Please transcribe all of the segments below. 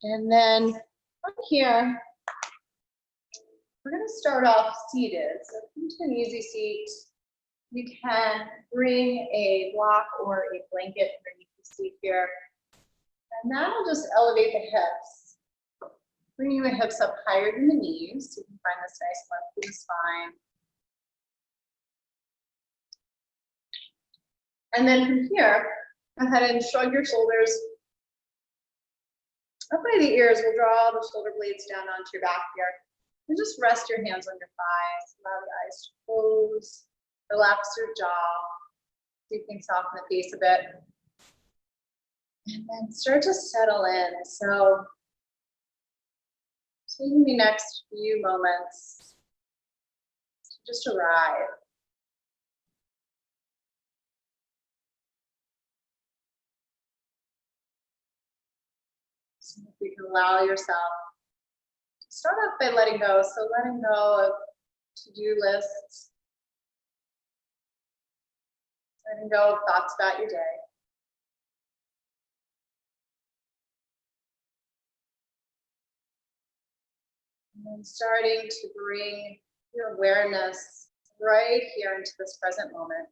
And then from here, we're going to start off seated. So come to an easy seat. You can bring a block or a blanket underneath the seat here. And that'll just elevate the hips. Bringing the hips up higher than the knees, so you can find this nice length through the spine. And then from here, go ahead and shrug your shoulders up by the ears. We'll draw the shoulder blades down onto your back here. And just rest your hands on your thighs. Allow the eyes to close. Relax your jaw. See if you can soften the face a bit. And then start to settle in. So taking the next few moments to just arrive. So if you can allow yourself to start off by letting go. So letting go of to-do lists. Letting go of thoughts about your day. And then starting to bring your awareness right here into this present moment.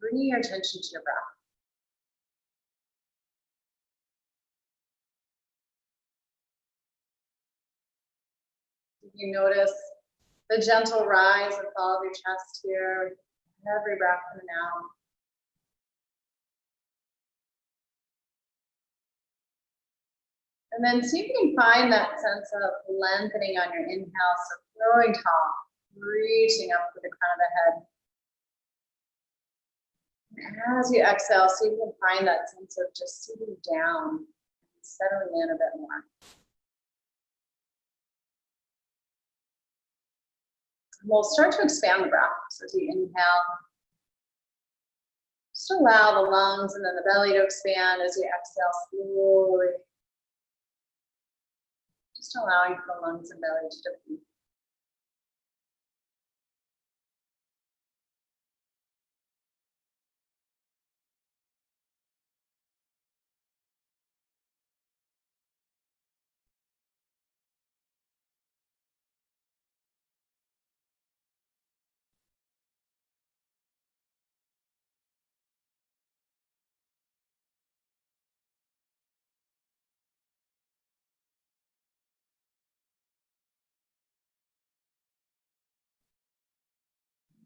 Bringing your attention to your breath. You notice the gentle rise and fall of your chest here, every breath in and out. And then see if you can find that sense of lengthening on your inhale, so growing tall, reaching up to the crown of the head. And as you exhale, see if you can find that sense of just sitting down, and settling in a bit more. We'll start to expand the breath. So as you inhale, just allow the lungs and then the belly to expand. As you exhale, slowly. Just allowing for the lungs and belly to deplete.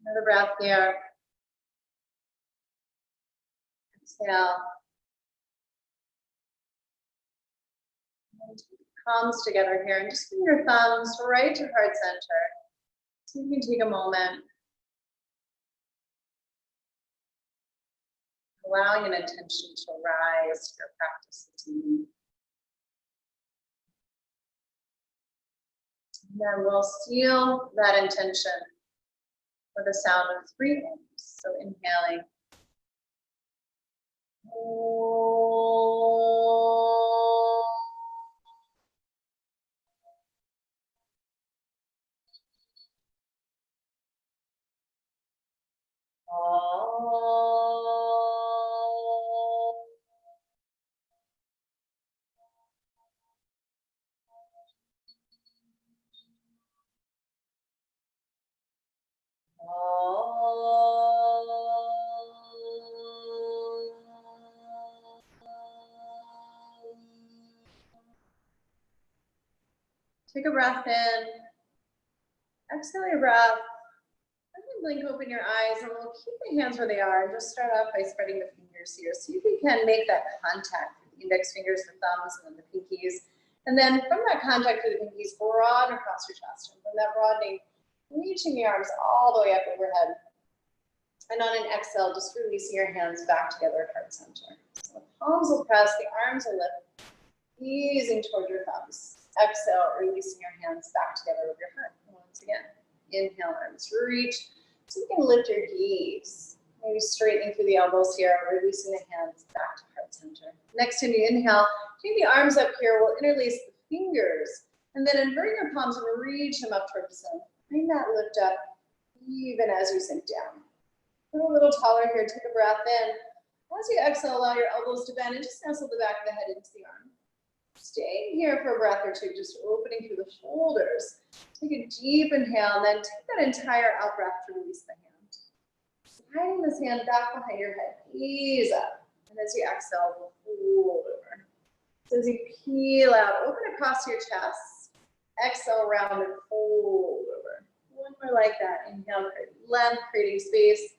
Another breath there. Exhale. And palms together here. And just bring your thumbs right to heart center. So you can take a moment. Allowing an intention to rise to your practice this evening. And then we'll seal that intention with a sound of 3 hymns. So inhaling. Take a breath in. Exhale your breath. And then blink open your eyes, and we'll keep the hands where they are. And just start off by spreading the fingers here. See if you can make that contact with the index fingers, the thumbs, and then the pinkies. And then from that contact with the pinkies, broaden across your chest. And from that broadening, reaching your arms all the way up overhead. And on an exhale, just releasing your hands back together at heart center. So the palms will press, the arms will lift, easing toward your thumbs. Exhale, releasing your hands back together with your heart. And once again, inhale, arms reach. So you can lift your gaze. Maybe straightening through the elbows here, releasing the hands back to heart center. Next time you inhale, take the arms up here. We'll interlace the fingers. And then invert your palms and reach them up towards the sun. Bring that lift up even as you sink down. Go a little taller here, take a breath in. As you exhale, allow your elbows to bend and just nestle the back of the head into the arm. Staying here for a breath or two, just opening through the shoulders. Take a deep inhale, and then take that entire out breath to release the hand. Sliding this hand back behind your head, ease up. And as you exhale, fold over. So as you peel out, open across your chest. Exhale, round and fold over. One more like that. Inhale, create length, creating space.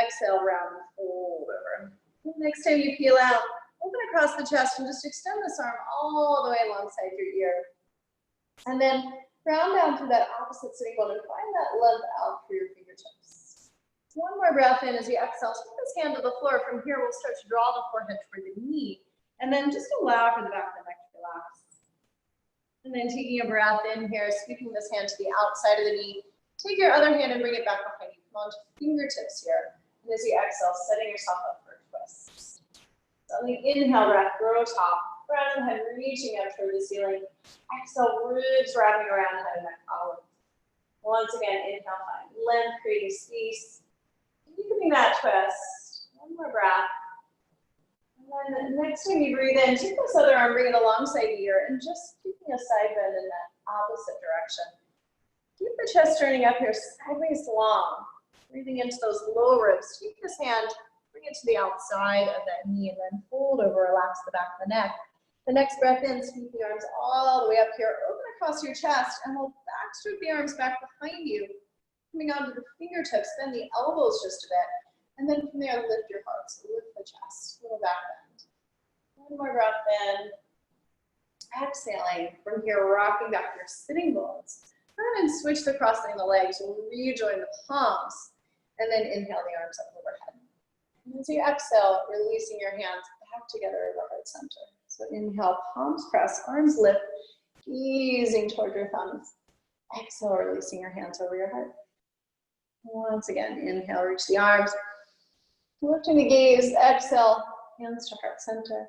Exhale, round and fold over. Next time you peel out, open across the chest and just extend this arm all the way alongside your ear. And then round down through that opposite sitting bone and find that length out through your fingertips. One more breath in as you exhale. Take this hand to the floor. From here, we'll start to draw the forehead toward the knee. And then just allow for the back of the neck to relax. And then taking a breath in here, sweeping this hand to the outside of the knee. Take your other hand and bring it back behind you. Come on to fingertips here. And as you exhale, setting yourself up for a twist. So on the inhale breath, grow tall. Round the head, reaching up toward the ceiling. Exhale, ribs wrapping around head and neck column. Once again, inhale, find length, creating space. Deepening that twist. One more breath. And then the next time you breathe in, take this other arm, bring it alongside your ear, and just keeping a side bend in that opposite direction. Keep the chest turning up here, sideways long. Breathing into those low ribs. Take this hand, bring it to the outside of that knee, and then fold over, relax the back of the neck. The next breath in, sweep the arms all the way up here, open across your chest, and we'll back sweep the arms back behind you. Coming onto the fingertips, bend the elbows just a bit. And then from there, lift your heart, so lift the chest, little back bend. One more breath in. Exhaling from here, rocking back your sitting bones. And then switch the crossing of the legs, rejoin the palms, and then inhale the arms up overhead. And as you exhale, releasing your hands back together over heart center. So inhale, palms press, arms lift, easing toward your thumbs. Exhale, releasing your hands over your heart. Once again, inhale, reach the arms. Lifting the gaze, exhale, hands to heart center.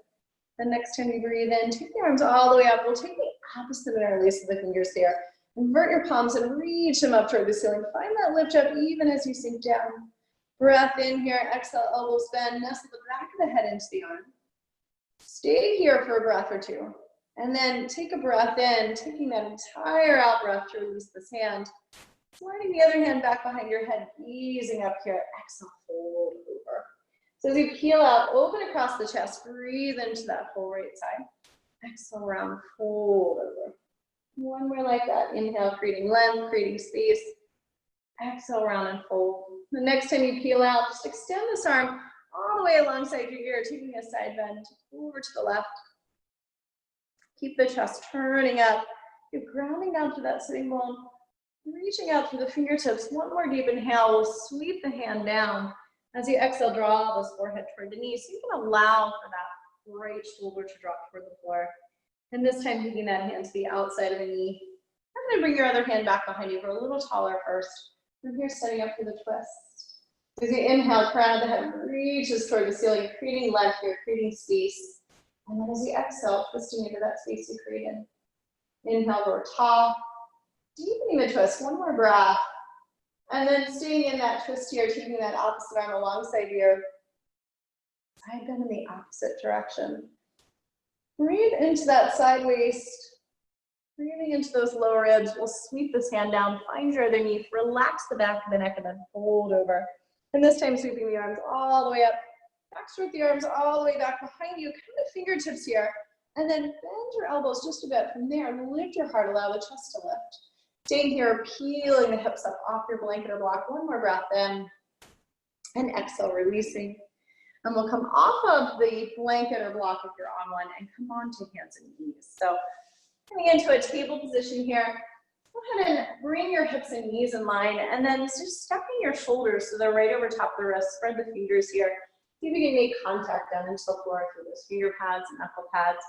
The next time you breathe in, take the arms all the way up. We'll take the opposite and release of the fingers here. Invert your palms and reach them up toward the ceiling. Find that lift up even as you sink down. Breath in here, exhale, elbows bend, nestle the back of the head into the arm. Stay here for a breath or two. And then take a breath in, taking that entire out breath to release this hand. Sliding the other hand back behind your head, easing up here. Exhale, fold over. So as you peel out, open across the chest, breathe into that full right side. Exhale, round, fold over. One more like that. Inhale, creating length, creating space. Exhale, round and fold. The next time you peel out, just extend this arm all the way alongside your ear, taking a side bend over to the left. Keep the chest turning up. You're grounding down to that sitting bone. Reaching out through the fingertips. One more deep inhale. We'll sweep the hand down. As you exhale, draw this forehead toward the knee. So you can allow for that right shoulder to drop toward the floor. And this time, taking that hand to the outside of the knee. I'm going to bring your other hand back behind you. Go a little taller first. From here, setting up for the twist. As you inhale, crown of the head reaches toward the ceiling, creating length here, creating space. And then as you exhale, twisting into that space you created. Inhale, grow tall. Deepening the twist. One more breath. And then staying in that twist here, taking that opposite arm alongside your side bend in the opposite direction. Breathe into that side waist. Breathing into those lower ribs. We'll sweep this hand down, find your other knee, relax the back of the neck, and then fold over. And this time, sweeping the arms all the way up. Back sweep the arms all the way back behind you. Come to fingertips here. And then bend your elbows just a bit from there and lift your heart, allow the chest to lift. Staying here, peeling the hips up off your blanket or block. One more breath in. And exhale, releasing. And we'll come off of the blanket or block if you're on one and come on to hands and knees. So coming into a table position here, go ahead and bring your hips and knees in line and then just stepping your shoulders so they're right over top of the wrist. Spread the fingers here. See if you can make contact down into the floor through those finger pads and knuckle pads.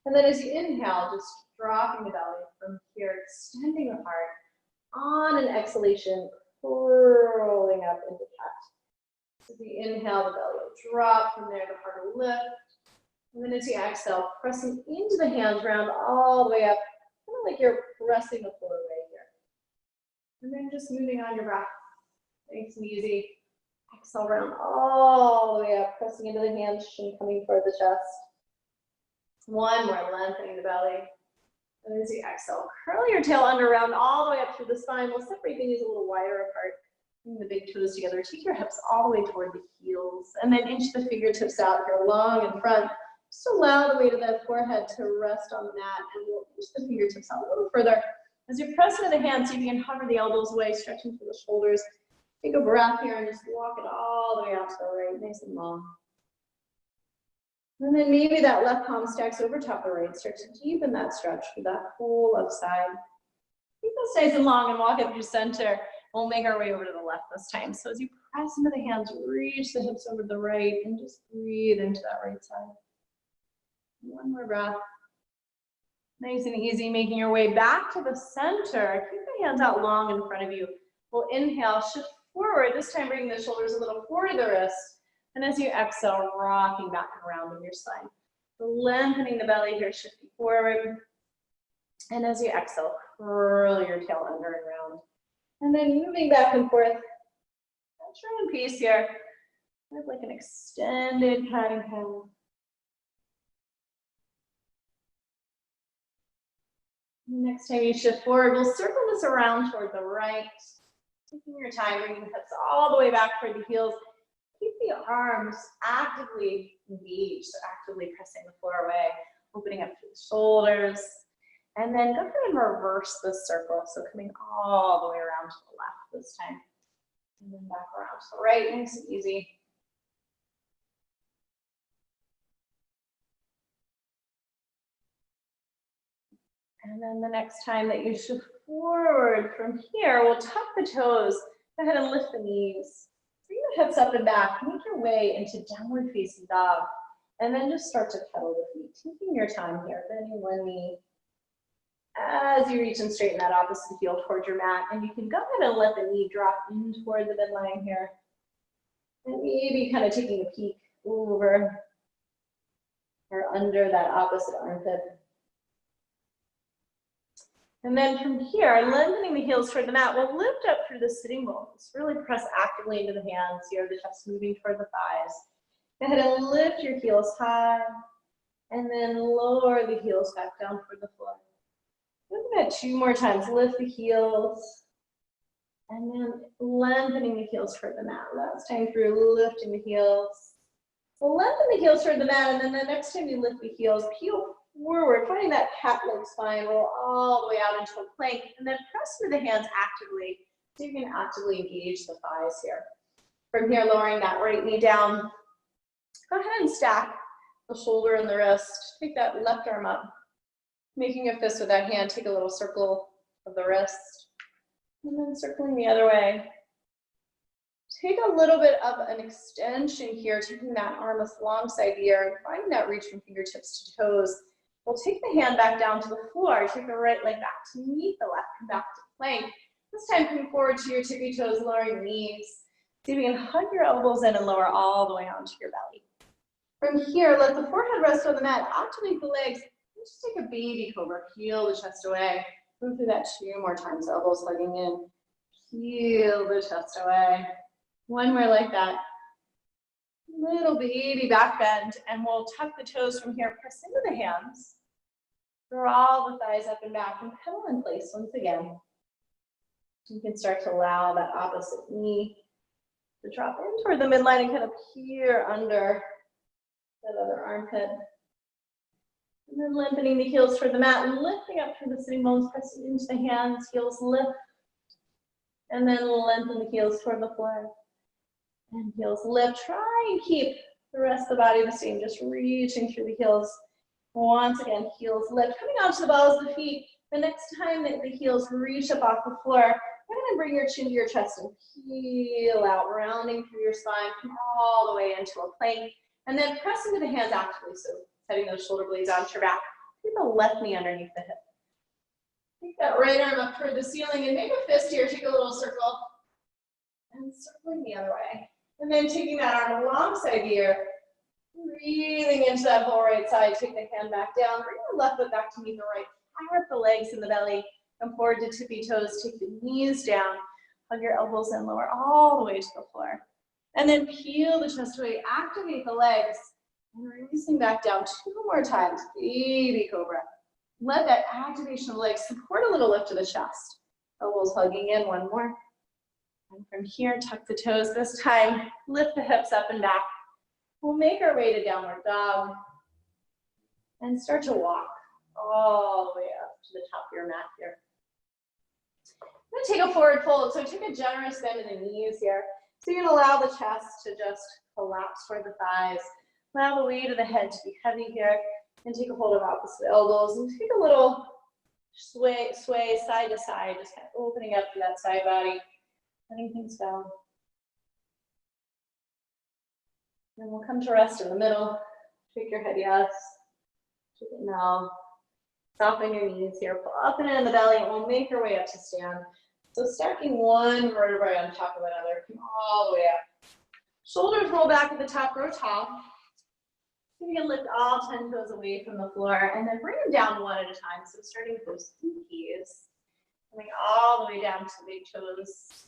And then as you inhale, just dropping the belly from here, extending the heart. On an exhalation, curling up into chest. As you inhale, the belly will drop. From there, the heart will lift. And then as you exhale, pressing into the hands, round all the way up, kind of like you're pressing the floor right here. And then just moving on your breath. Nice and easy. Exhale, round all the way up, pressing into the hands and coming toward the chest. One more, lengthening the belly. And as you exhale, curl your tail under, round all the way up through the spine. We'll separate the knees a little wider apart. Bring the big toes together. Take your hips all the way toward the heels. And then inch the fingertips out here, long in front. Just allow the weight of that forehead to rest on the mat. And we'll inch the fingertips out a little further. As you press into the hands, you can hover the elbows away, stretching through the shoulders. Take a breath here and just walk it all the way out to the right, nice and long. And then maybe that left palm stacks over top the right. Start to deepen that stretch for that whole left side. Keep this nice and long and walk up through center. We'll make our way over to the left this time. So as you press into the hands, reach the hips over to the right and just breathe into that right side. One more breath. Nice and easy, making your way back to the center. Keep the hands out long in front of you. We'll inhale, shift forward. This time bringing the shoulders a little forward to the wrists. And as you exhale, rocking back and around in your spine. Lengthening the belly here, shifting forward. And as you exhale, curl your tail under and round. And then moving back and forth. True in peace here. Kind of like an extended cat and cow. Next time you shift forward, we'll circle this around toward the right. Taking your time, bringing the hips all the way back toward the heels. Keep the arms actively engaged, so actively pressing the floor away, opening up through the shoulders. And then go ahead and reverse this circle. So coming all the way around to the left this time. And then back around to the right, nice and easy. And then the next time that you shift forward from here, we'll tuck the toes. Go ahead and lift the knees. Bring the hips up and back. Make your way into downward facing dog. And then just start to pedal the feet. Taking your time here, bending one knee. As you reach and straighten that opposite heel towards your mat. And you can go ahead and let the knee drop in toward the midline here. And maybe kind of taking a peek over or under that opposite armpit. And then from here, lengthening the heels toward the mat, we'll lift up through the sitting bones. Really press actively into the hands here, the chest moving toward the thighs. Go ahead and lift your heels high, and then lower the heels back down toward the floor. Look at that 2 more times. Lift the heels, and then lengthening the heels toward the mat. Last time through, lifting the heels. We'll lengthen the heels toward the mat, and then the next time you lift the heels, peel forward, finding that cat-like spine, roll all the way out into a plank, and then press into the hands actively, so you can actively engage the thighs here. From here, lowering that right knee down. Go ahead and stack the shoulder and the wrist. Take that left arm up, making a fist with that hand. Take a little circle of the wrist, and then circling the other way. Take a little bit of an extension here, taking that arm alongside the ear and finding that reach from fingertips to toes. We'll take the hand back down to the floor, take the right leg back to meet the left, come back to plank. This time coming forward to your tippy toes, lowering the knees. See if you can hug your elbows in and lower all the way onto your belly. From here, let the forehead rest on the mat, activate the legs. Just take a baby cobra, peel the chest away. Move through that 2 more times, elbows hugging in. Peel the chest away. 1 more like that. Little baby back bend, and we'll tuck the toes from here, press into the hands. Draw the thighs up and back and pedal in place once again. You can start to allow that opposite knee to drop in toward the midline and kind of peer under that other armpit. And then lengthening the heels toward the mat and lifting up through the sitting bones, pressing into the hands, heels lift. And then lengthen the heels toward the floor. And heels lift. Try and keep the rest of the body the same, just reaching through the heels. Once again, heels lift. Coming onto the balls of the feet. The next time that the heels reach up off the floor, go ahead and bring your chin to your chest and peel out, rounding through your spine, come all the way into a plank. And then press into the hands actively, so setting those shoulder blades onto your back. Take the left knee underneath the hip. Take that right arm up toward the ceiling and make a fist here. Take a little circle. And circling the other way. And then taking that arm alongside the ear, breathing into that whole right side. Take the hand back down. Bring the left foot back to meet the right. Power up the legs and the belly. Come forward to tippy toes. Take the knees down. Hug your elbows in. Lower all the way to the floor. And then peel the chest away, activate the legs, and releasing back down 2 more times, baby cobra. Let that activation of the legs support a little lift of the chest. Elbows hugging in, 1 more. And from here, tuck the toes. This time, lift the hips up and back. We'll make our way to downward dog. And start to walk all the way up to the top of your mat here. I'm gonna take a forward fold. So take a generous bend in the knees here. So you're gonna allow the chest to just collapse toward the thighs. Allow the weight of the head to be heavy here. And take a hold of opposite elbows. And take a little sway side to side, just kind of opening up through that side body. Letting things go. And we'll come to rest in the middle. Shake your head, yes. Shake it no. Soften your knees here. Pull up and in the belly, and we'll make our way up to stand. So stacking one vertebrae on top of another. Come all the way up. Shoulders roll back at the top, grow tall. So you can lift all 10 toes away from the floor, and then bring them down one at a time. So starting with those pinkies. Coming all the way down to the big toes.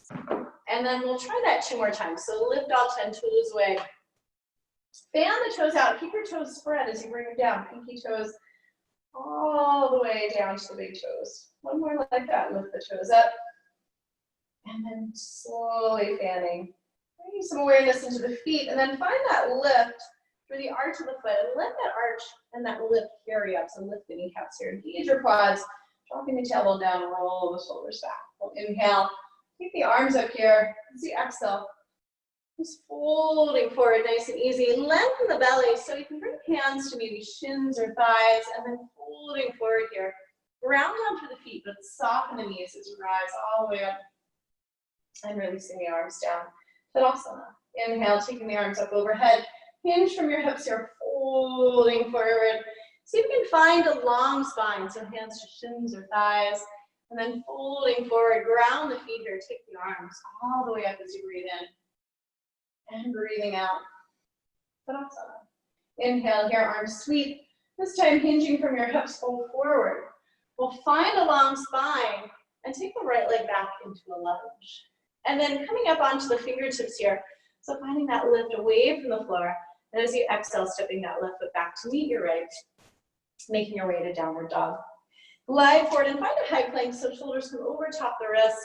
And then we'll try that 2 more times. So lift all 10 toes away. Fan the toes out. Keep your toes spread as you bring them down. Pinky toes all the way down to the big toes. 1 more like that. Lift the toes up. And then slowly fanning. Bringing some awareness into the feet. And then find that lift through the arch of the foot. And let that arch and that lift carry up. So lift the kneecaps here. Engage your quads. Dropping the tailbone down, roll the shoulders back. We'll inhale, keep the arms up here. As you exhale, just folding forward nice and easy. Lengthen the belly so you can bring hands to maybe shins or thighs, and then folding forward here. Ground down through the feet, but soften the knees as you rise all the way up. And releasing the arms down. Tadasana. Inhale, taking the arms up overhead. Hinge from your hips here, folding forward. See if you can find a long spine, so hands to shins or thighs, and then folding forward, ground the feet here, take the arms all the way up as you breathe in, and breathing out. Tadasana. Inhale here, arms sweep, this time hinging from your hips, fold forward. We'll find a long spine, and take the right leg back into a lunge. And then coming up onto the fingertips here, so finding that lift away from the floor, and as you exhale, stepping that left foot back to meet your right. Making your way to downward dog. Glide forward and find a high plank so shoulders come over top the wrist.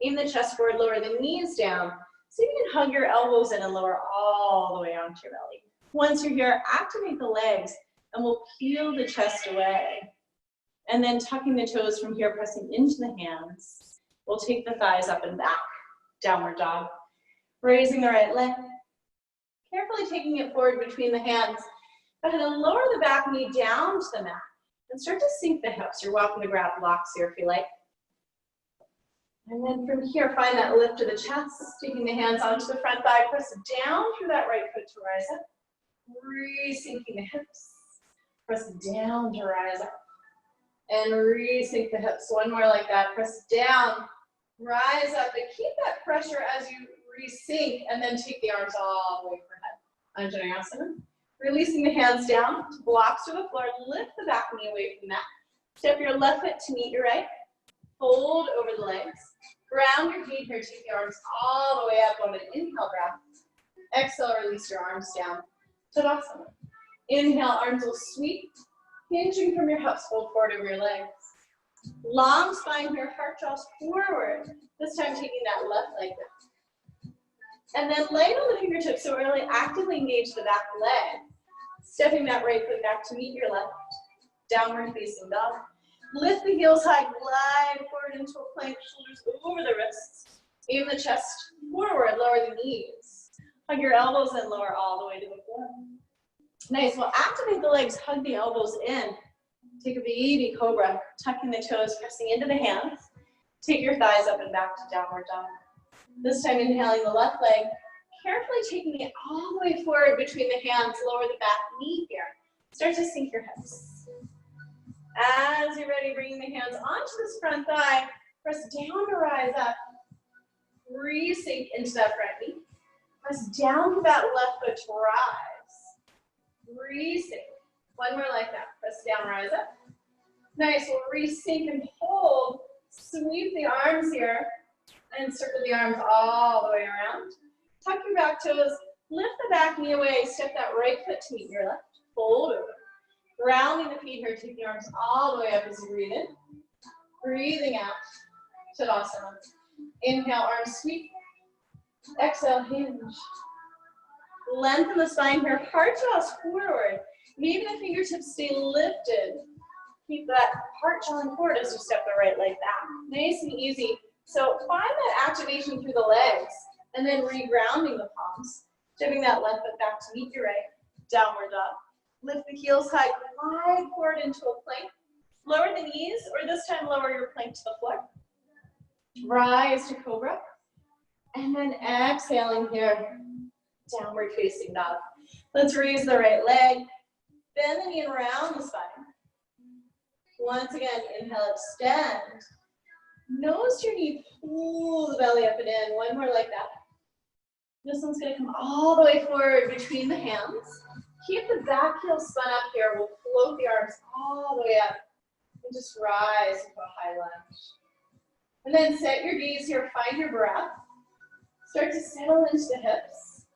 Aim the chest forward, lower the knees down. So you can hug your elbows in and lower all the way onto your belly. Once you're here, activate the legs and we'll peel the chest away. And then tucking the toes from here, pressing into the hands. We'll take the thighs up and back. Downward dog. Raising the right leg. Carefully taking it forward between the hands. Go ahead and lower the back knee down to the mat and start to sink the hips. You're welcome to grab blocks here if you like. And then from here, find that lift of the chest, taking the hands onto the front thigh, press down through that right foot to rise up. Re-sinking the hips. Press down to rise up. And re-sink the hips. 1 more like that. Press down, rise up, and keep that pressure as you re-sink, and then take the arms all the way overhead. Anjaneyasana. Releasing the hands down, blocks to the floor, lift the back knee away from that. Step your left foot to meet your right. Fold over the legs. Ground your feet here, take the arms all the way up on an inhale breath. Exhale, release your arms down. Tadasana. Inhale, arms will sweep. Hinging from your hips, fold forward over your legs. Long spine here, heart draws forward. This time taking that left leg down. And then land on the fingertips, so really actively engage the back leg. Stepping that right foot back to meet your left. Downward facing dog. Lift the heels high, glide forward into a plank, shoulders over the wrists. Aim the chest forward, lower the knees. Hug your elbows in, lower all the way to the floor. Nice, well activate the legs, hug the elbows in. Take a baby cobra, tucking the toes, pressing into the hands. Take your thighs up and back to downward dog. This time inhaling the left leg, carefully taking it all the way forward between the hands, lower the back knee here. Start to sink your hips. As you're ready, bringing the hands onto this front thigh, press down to rise up. Re-sink into that front knee. Press down to that left foot to rise. Re-sink. 1 more like that. Press down, rise up. Nice, we'll re-sink and hold. Sweep the arms here and circle the arms all the way around. Tuck your back toes, lift the back knee away, step that right foot to meet your left, fold over. Grounding the feet here, take the arms all the way up as you breathe in. Breathing out, Tadasana. Inhale, arms sweep. Exhale, hinge. Lengthen the spine here, heart draws forward. Maybe the fingertips stay lifted. Keep that heart drawing forward as you step the right leg back. Nice and easy. So find that activation through the legs, and then regrounding the palms. Stepping that left foot back to meet your right. Downward dog. Lift the heels high, glide forward into a plank. Lower the knees, or this time lower your plank to the floor. Rise to cobra. And then exhaling here, downward facing dog. Let's raise the right leg. Bend the knee and round the spine. Once again, inhale, extend. Nose to your knee, pull the belly up and in. One more like that. This one's gonna come all the way forward between the hands. Keep the back heel spun up here. We'll float the arms all the way up and just rise into a high lunge. And then set your gaze here, find your breath. Start to settle into the hips.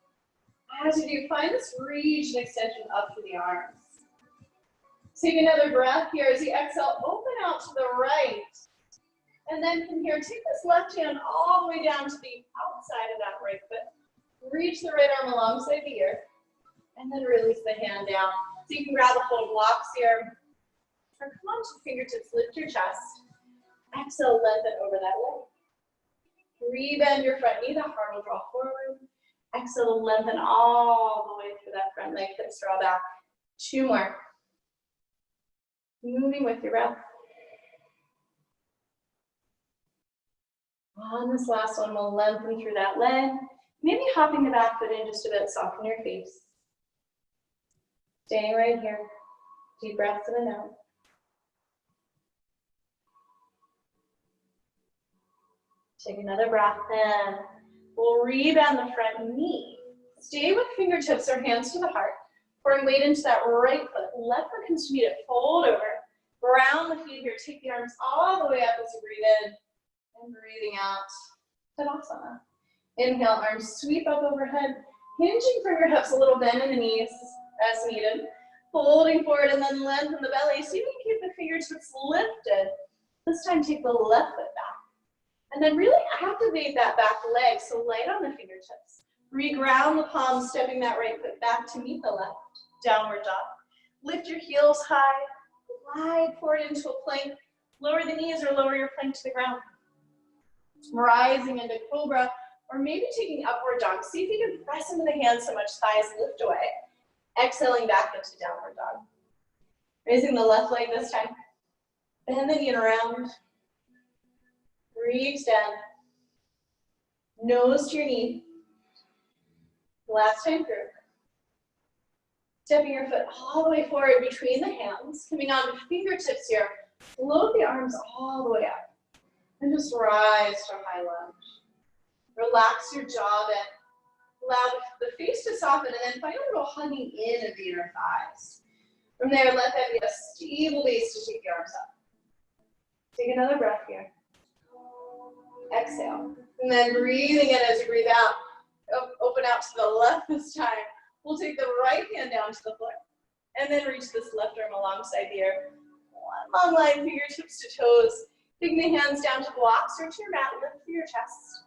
As you do, find this reach and extension up through the arms. Take another breath here as you exhale, open out to the right. And then from here, take this left hand all the way down to the outside of that right foot. Reach the right arm alongside the ear. And then release the hand down. So you can grab a hold of blocks here. Or come on to the fingertips, lift your chest. Exhale, lengthen over that leg. Rebend your front knee, the heart will draw forward. Exhale, lengthen all the way through that front leg, hips draw back. 2 more. Moving with your breath. On this last one, we'll lengthen through that leg. Maybe hopping the back foot in just a bit, soften your face. Staying right here. Deep breaths in and out. Take another breath in. We'll rebend the front knee. Stay with fingertips or hands to the heart. Pouring weight into that right foot. Left foot comes to meet it. Fold over. Round the feet here. Take the arms all the way up as you breathe in. And breathing out. Tadasana. Inhale, arms sweep up overhead. Hinging from your hips, a little bend in the knees as needed. Folding forward and then lengthen the belly. So you can keep the fingertips lifted. This time take the left foot back. And then really activate that back leg, so light on the fingertips. Reground the palms, stepping that right foot back to meet the left. Downward dog. Lift your heels high, glide forward into a plank. Lower the knees or lower your plank to the ground. Rising into cobra, or maybe taking upward dog. See if you can press into the hands so much thighs lift away. Exhaling back into downward dog. Raising the left leg this time. Bend the knee and around. Re-extend. Nose to your knee. Last time through. Stepping your foot all the way forward between the hands. Coming on to fingertips here. Float the arms all the way up. And just rise to a high lunge. Relax your jaw then. Allow the face to soften and then find a little hugging in of the inner thighs. From there, let that be a stable base to take the arms up. Take another breath here. Exhale. And then breathing in as you breathe out. Open out to the left this time. We'll take the right hand down to the floor. And then reach this left arm alongside the ear. One long line, fingertips to toes. Taking the hands down to blocks or to your mat, lift through your chest.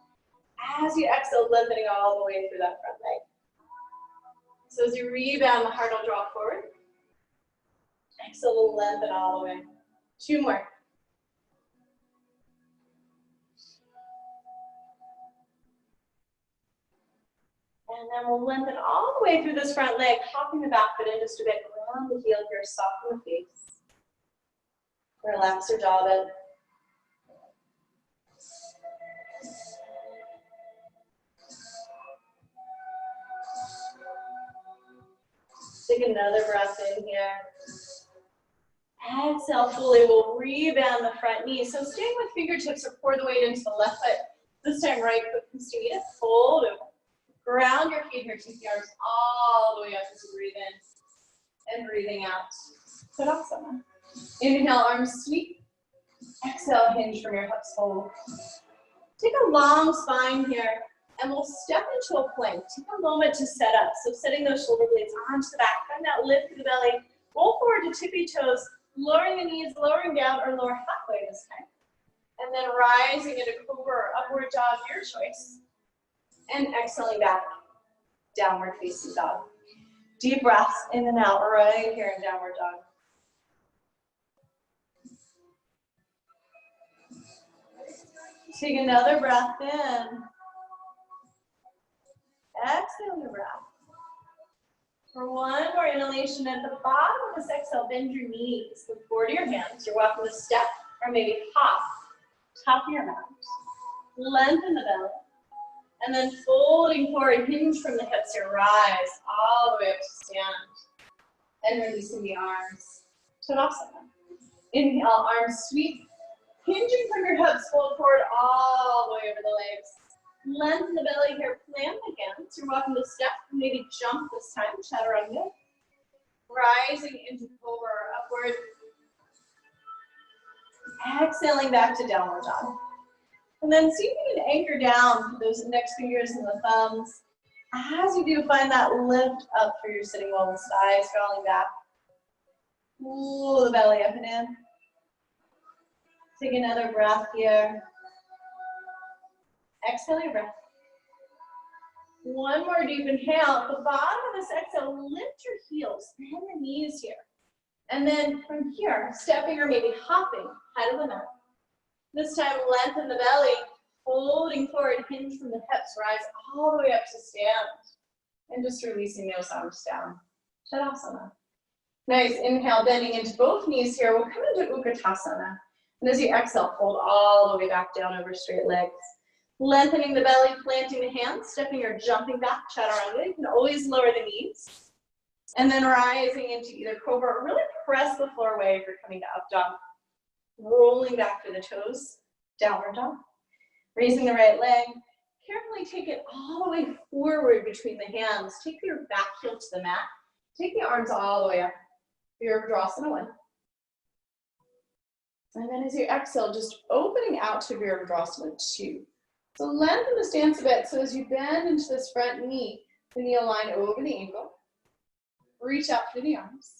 As you exhale, lengthening all the way through that front leg. So as you rebound, the heart will draw forward. Exhale, lengthen all the way. 2 more. And then we'll lengthen all the way through this front leg, hopping the back foot in just a bit. Round the heel here, soften the face. Relax your jaw a bit. Take another breath in here. Exhale fully, we'll rebound the front knee. So staying with fingertips or pour the weight into the left foot. This time right foot comes to meet it. Fold over. Ground your feet here, take the arms all the way up as you breathe in. And breathing out. Tadasana. Inhale, arms sweep. Exhale, hinge from your hips, fold. Take a long spine here. And we'll step into a plank. Take a moment to set up. So setting those shoulder blades onto the back, find that lift through the belly. Roll forward to tippy toes, lowering the knees, lowering down, or lower halfway this time. And then rising into cobra or upward dog, your choice. And exhaling back, downward facing dog. Deep breaths in and out right here in downward dog. Take another breath in. Exhale your breath. For one more inhalation at the bottom of this exhale, bend your knees. Look forward to your hands. You're welcome to step or maybe hop. Top of your mat. Lengthen the belly. And then folding forward, hinge from the hips here. Rise all the way up to stand. And releasing the arms. Tadasana. Inhale, arms sweep. Hinging from your hips, fold forward all the way over the legs. Lengthen the belly here, plant the hands. You're welcome to step, maybe jump this time, chaturanga. Rising into cobra or upward. Exhaling back to downward dog. And then see if you can anchor down those index fingers and the thumbs. As you do, find that lift up for your sitting bones, thighs falling back. Pull the belly up and in. Take another breath here. Exhale your breath. One more deep inhale. At the bottom of this exhale, lift your heels, bend the knees here. And then from here, stepping or maybe hopping, head of the mat. This time, lengthen the belly, folding forward, hinge from the hips, rise all the way up to stand. And just releasing those arms down. Tadasana. Nice, inhale, bending into both knees here. We'll come into Utkatasana. And as you exhale, fold all the way back down over straight legs. Lengthening the belly, planting the hands, stepping or jumping back, chaturanga. You can always lower the knees. And then rising into either cobra or really press the floor away if you're coming to up dog. Rolling back through the toes, downward dog. Raising the right leg. Carefully take it all the way forward between the hands. Take your back heel to the mat. Take the arms all the way up. Virabhadrasana 1. And then as you exhale, just opening out to Virabhadrasana 2. So lengthen the stance a bit. So as you bend into this front knee, the knee will line over the ankle. Reach out through the arms.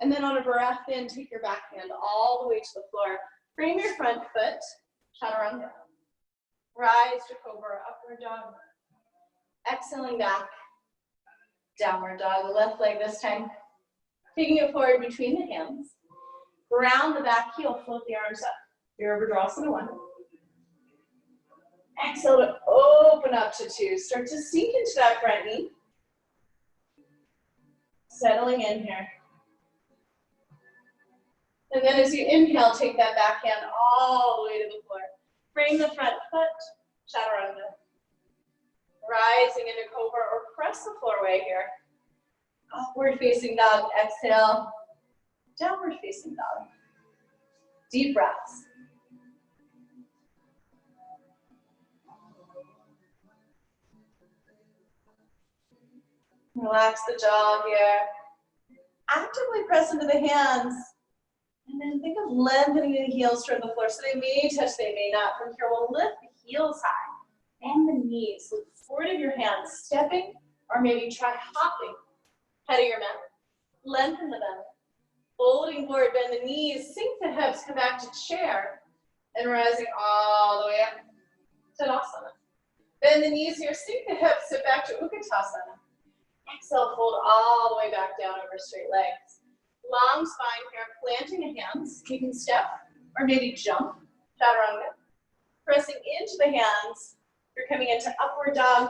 And then on a breath in, take your back hand all the way to the floor. Frame your front foot, chaturanga. Rise to cobra, upward dog. Exhaling back, downward dog. The left leg this time. Taking it forward between the hands. Ground the back heel, float the arms up. Virabhadrasana 1. Exhale to open up to 2. Start to sink into that front knee. Settling in here. And then as you inhale, take that back hand all the way to the floor. Frame the front foot, chaturanga. Rising into cobra or press the floor away here. Upward facing dog, exhale. Downward facing dog. Deep breaths. Relax the jaw here. Actively press into the hands. And then think of lengthening the heels toward the floor. So they may touch, they may not. From here, we'll lift the heels high and the knees. Look forward of your hands, stepping or maybe try hopping. Head of your mat. Lengthen the belly. Folding forward, bend the knees, sink the hips, come back to chair. And rising all the way up. Tadasana. Bend the knees here, sink the hips, sit back to Utkatasana. Exhale, fold all the way back down over straight legs. Long spine here, planting the hands. You can step or maybe jump, chaturanga. Pressing into the hands. You're coming into upward dog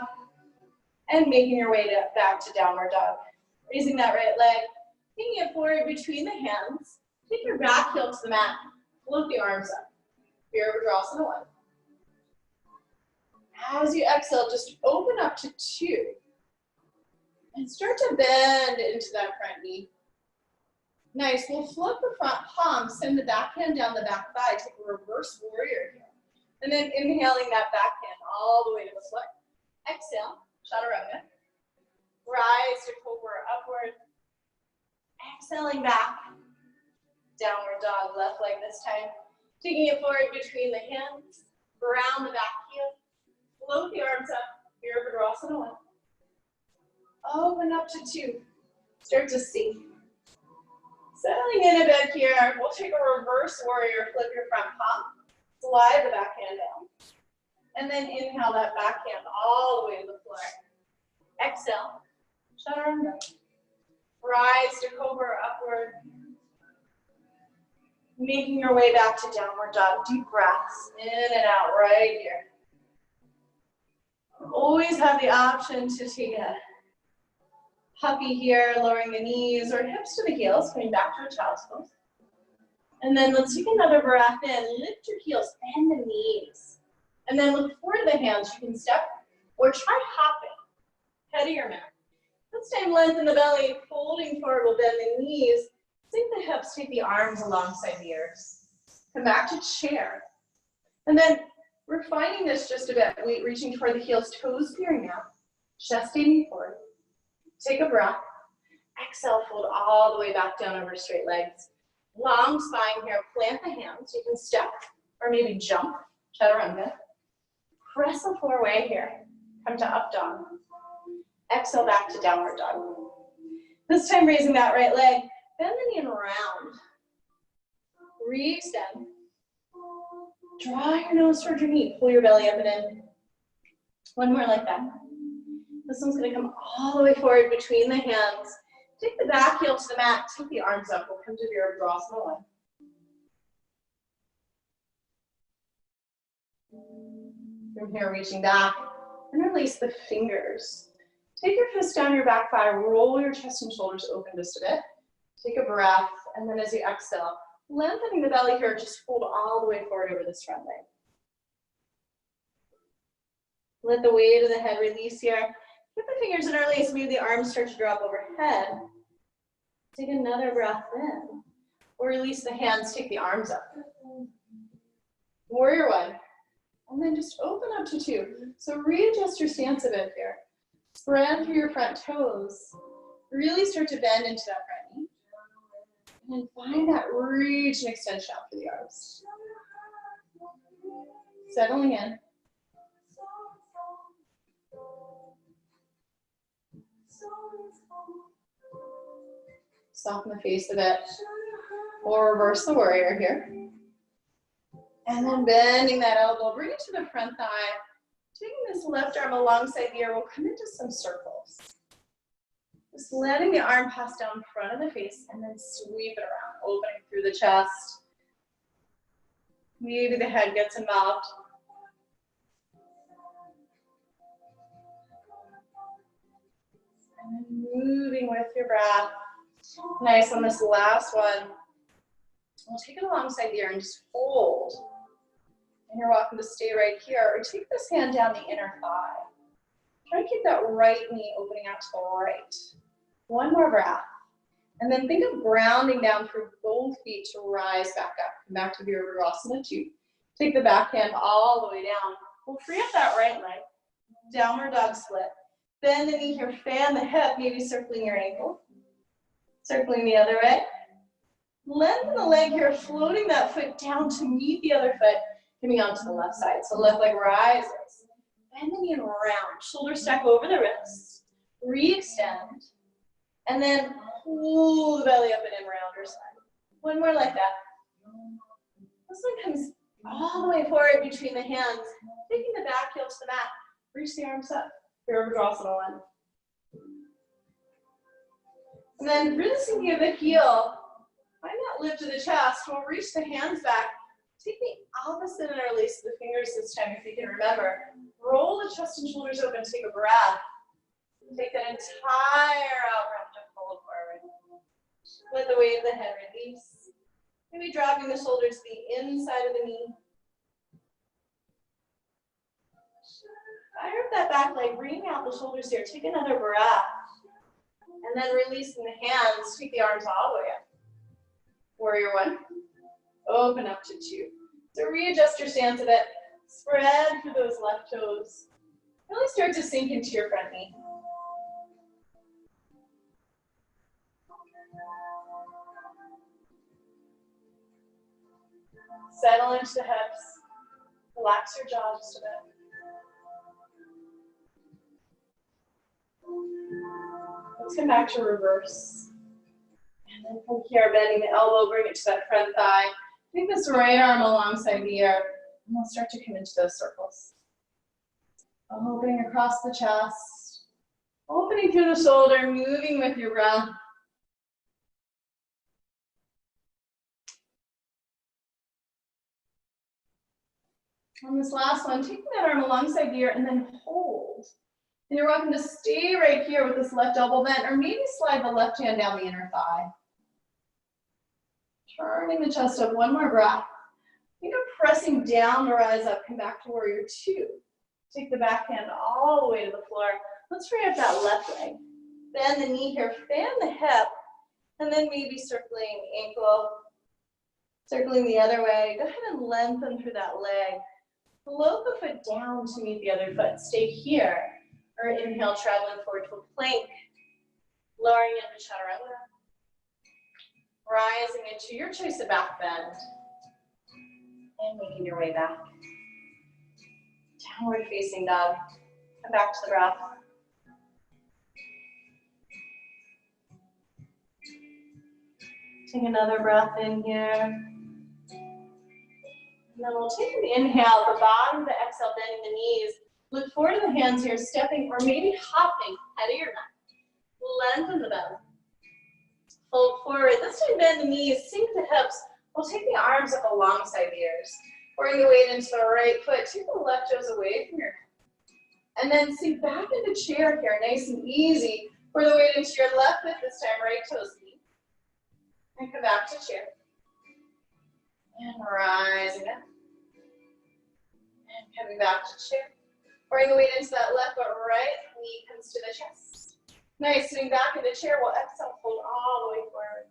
and making your way back to downward dog. Raising that right leg, taking it forward between the hands. Take your back heel to the mat. Float the arms up. Virabhadrasana 1. As you exhale, just open up to 2. And start to bend into that front knee. Nice, we'll flip the front palm, send the back hand down the back thigh, take a reverse warrior here. And then inhaling that back hand all the way to the foot. Exhale, chaturanga. Rise to cobra, upward. Exhaling back. Downward dog, left leg this time. Taking it forward between the hands. Ground the back heel. Float the arms up. Virabhadrasana 1. Open up to 2. Start to sink. Settling in a bit here. We'll take a reverse warrior. Flip your front palm. Slide the back hand down. And then inhale that back hand all the way to the floor. Exhale. Chaturanga. Rise to cobra upward. Making your way back to downward dog. Deep breaths in and out right here. Always have the option to take a puppy here, lowering the knees or hips to the heels, coming back to a child's pose. And then let's take another breath in. Lift your heels, bend the knees. And then look forward to the hands. You can step or try hopping. Head of your mat. This time lengthen the belly, folding forward, we'll bend the knees. Sink the hips, take the arms alongside the ears. Come back to chair. And then refining this just a bit, reaching toward the heels, toes peering out, chest aiming forward. Take a breath. Exhale, fold all the way back down over straight legs. Long spine here, plant the hands. You can step or maybe jump, chaturanga. Press the floor away here. Come to up dog. Exhale back to downward dog. This time raising that right leg. Bend the knee and round. Re-extend. Draw your nose toward your knee. Pull your belly up and in. One more like that. This one's going to come all the way forward between the hands. Take the back heel to the mat. Take the arms up. We'll come to Virabhadrasana 1. From here, reaching back and release the fingers. Take your fist down your back thigh. Roll your chest and shoulders open just a bit. Take a breath, and then as you exhale, lengthening the belly here, just fold all the way forward over this front leg. Let the weight of the head release here. Keep the fingers in release. Maybe the arms start to drop overhead. Take another breath in. Or release the hands, take the arms up. Warrior 1. And then just open up to 2. So readjust your stance a bit here. Spread through your front toes. Really start to bend into that front knee. And then find that reach and extension out for the arms. Settling in. Soften the face a bit. Or reverse the warrior here. And then bending that elbow, bring it to the front thigh. Taking this left arm alongside the ear, we'll come into some circles. Just letting the arm pass down front of the face and then sweep it around, opening through the chest. Maybe the head gets involved. And then moving with your breath. Nice on this last one. We'll take it alongside the ear and just fold. And you're welcome to stay right here or take this hand down the inner thigh. Try to keep that right knee opening out to the right. One more breath. And then think of grounding down through both feet to rise back up. Come back to Virabhadrasana 2. Take the back hand all the way down. We'll free up that right leg. Downward dog split. Bend the knee here, fan the hip, maybe circling your ankle. Circling the other way. Lengthen the leg here, floating that foot down to meet the other foot, coming onto the left side. So left leg rises. Bend the knee and round. Shoulder stack over the wrists. Re-extend. And then pull the belly up and in, rounder side. One more like that. This one comes all the way forward between the hands. Taking the back heel to the mat. Reach the arms up. Virabhadrasana 1. And then really sinking of the heel. Find that lift of the chest. We'll reach the hands back. Take the opposite and release the fingers this time if you can remember. Roll the chest and shoulders open. Take a breath. Take that entire out breath to fold forward. Let the weight of the head release. Maybe dropping the shoulders to the inside of the knee. Fire up that back leg. Bring out the shoulders here. Take another breath. And then releasing the hands. Take the arms all the way up. Warrior 1. Open up to 2. So readjust your stance a bit. Spread through those left toes. Really start to sink into your front knee. Settle into the hips. Relax your jaw just a bit. Let's come back to reverse. And then from here, bending the elbow, bring it to that front thigh. Take this right arm alongside the ear, and we'll start to come into those circles. Opening across the chest, opening through the shoulder, moving with your breath. On this last one, taking that arm alongside the ear and then hold. And you're welcome to stay right here with this left elbow bent, or maybe slide the left hand down the inner thigh. Turning the chest up, one more breath. Think of pressing down to rise up, come back to warrior two. Take the back hand all the way to the floor. Let's free up that left leg. Bend the knee here, fan the hip, and then maybe circling ankle, circling the other way. Go ahead and lengthen through that leg. Float the foot down to meet the other foot. Stay here. Or inhale, traveling forward to a plank. Lowering into chaturanga. Rising into your choice of back bend. And making your way back. Downward facing dog. Come back to the breath. Take another breath in here. And then we'll take an inhale at the bottom of the exhale, bending the knees. Look forward to the hands here, stepping or maybe hopping head of your neck. Lengthen the belly. Fold forward. This time bend the knees, sink the hips. We'll take the arms up alongside the ears. Bring the weight into the right foot. Take the left toes away from your neck. And then sink back into chair here, nice and easy. Bring the weight into your left foot this time, right toes knee. And come back to chair. And rising up. And coming back to chair. Bring the weight into that left foot, right knee comes to the chest. Nice, sitting back into chair, we'll exhale, fold all the way forward.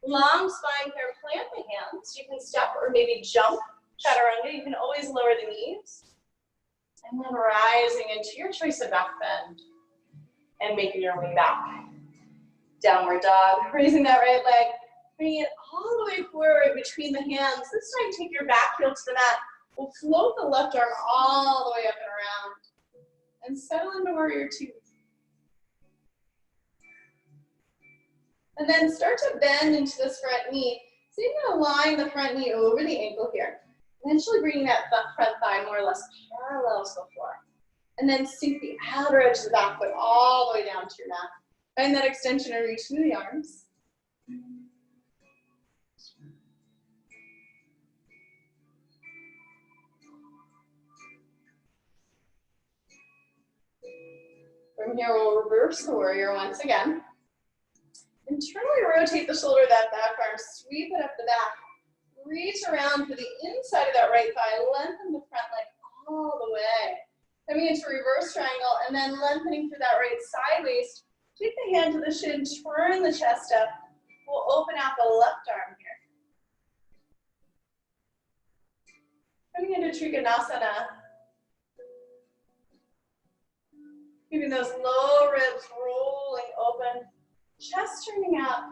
Long spine here, plant the hands. You can step or maybe jump, chaturanga. You can always lower the knees. And then rising into your choice of back bend. And making your way back. Downward dog, raising that right leg. Bring it all the way forward between the hands. This time take your back heel to the mat. We'll float the left arm all the way up and around. And settle into warrior two. And then start to bend into this front knee. So you're going to line the front knee over the ankle here. Eventually bringing that front thigh more or less parallel to the floor. And then sink the outer edge of the back foot all the way down to your mat. Find that extension and reach through the arms. From here, we'll reverse the warrior once again. Internally rotate the shoulder, that back arm, sweep it up the back. Reach around for the inside of that right thigh, lengthen the front leg all the way. Coming into reverse triangle, and then lengthening through that right side waist. Take the hand to the shin, turn the chest up. We'll open out the left arm here. Coming into Trikonasana. Keeping those low ribs rolling open, chest turning up.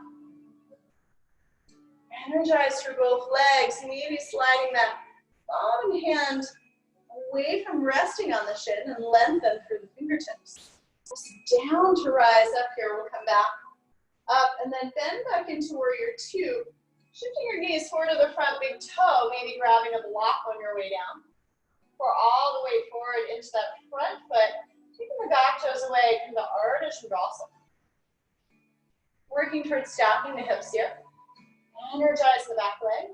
Energize through both legs, maybe sliding that bottom hand away from resting on the shin and lengthen through the fingertips. Down to rise up here, we'll come back up and then bend back into warrior two. Shifting your gaze forward to the front big toe, maybe grabbing a block on your way down. Or all the way forward into that front foot. Taking the back toes away from the Ardha Chandrasana. Working towards stacking the hips here. Energize the back leg.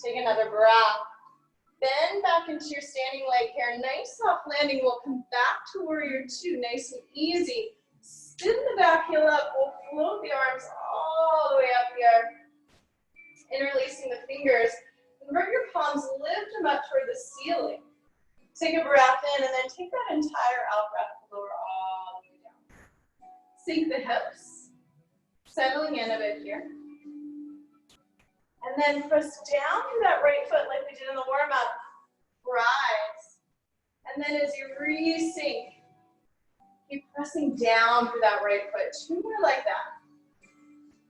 Take another breath. Bend back into your standing leg here. Nice soft landing. We'll come back to warrior two, nice and easy. Spin the back heel up. We'll float the arms all the way up here. Interlacing the fingers. Invert your palms, lift them up toward the ceiling. Take a breath in and then take that entire out breath, lower all the way down. Sink the hips, settling in a bit here. And then press down through that right foot like we did in the warm-up. Rise. And then as you re-sink, keep pressing down through that right foot. Two more like that.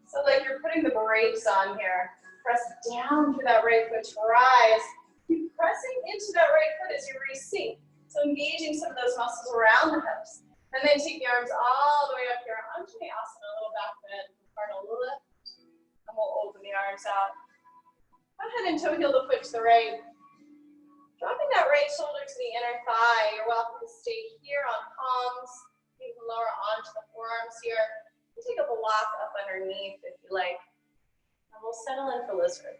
So like you're putting the brakes on here. Press down through that right foot to rise. Keep pressing into that right foot as you re-sink. So engaging some of those muscles around the hips. And then take the arms all the way up here. Anjali Asana, a little back bend. Part a lift. And we'll open the arms out. Go ahead and toe heel the foot to the right. Dropping that right shoulder to the inner thigh. You're welcome to stay here on palms. You can lower onto the forearms here. You take a block up underneath if you like. And we'll settle in for lizard.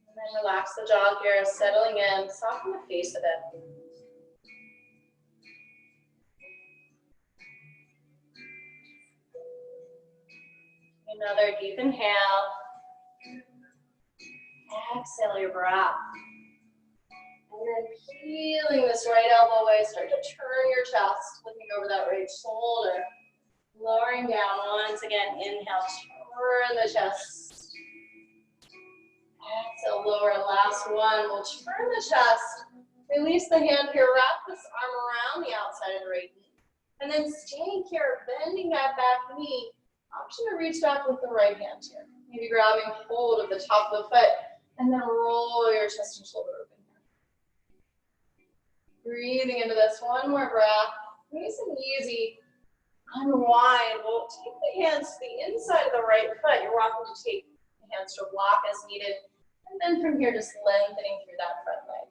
And then relax the jaw here, settling in, soften the face a bit. Another deep inhale. Exhale your breath. And then peeling this right elbow away, start to turn your chest, looking over that right shoulder. Lowering down once again, inhale, turn the chest. Exhale, lower, last one. We'll turn the chest. Release the hand here, wrap this arm around the outside of the right knee. And then staying here, bending that back knee. Option to reach back with the right hand here. Maybe grabbing hold of the top of the foot and then roll your chest and shoulder open here. Breathing into this, one more breath. Nice and easy. Unwind. We'll take the hands to the inside of the right foot. You're welcome to take the hands to a block as needed. And then from here, just lengthening through that front leg.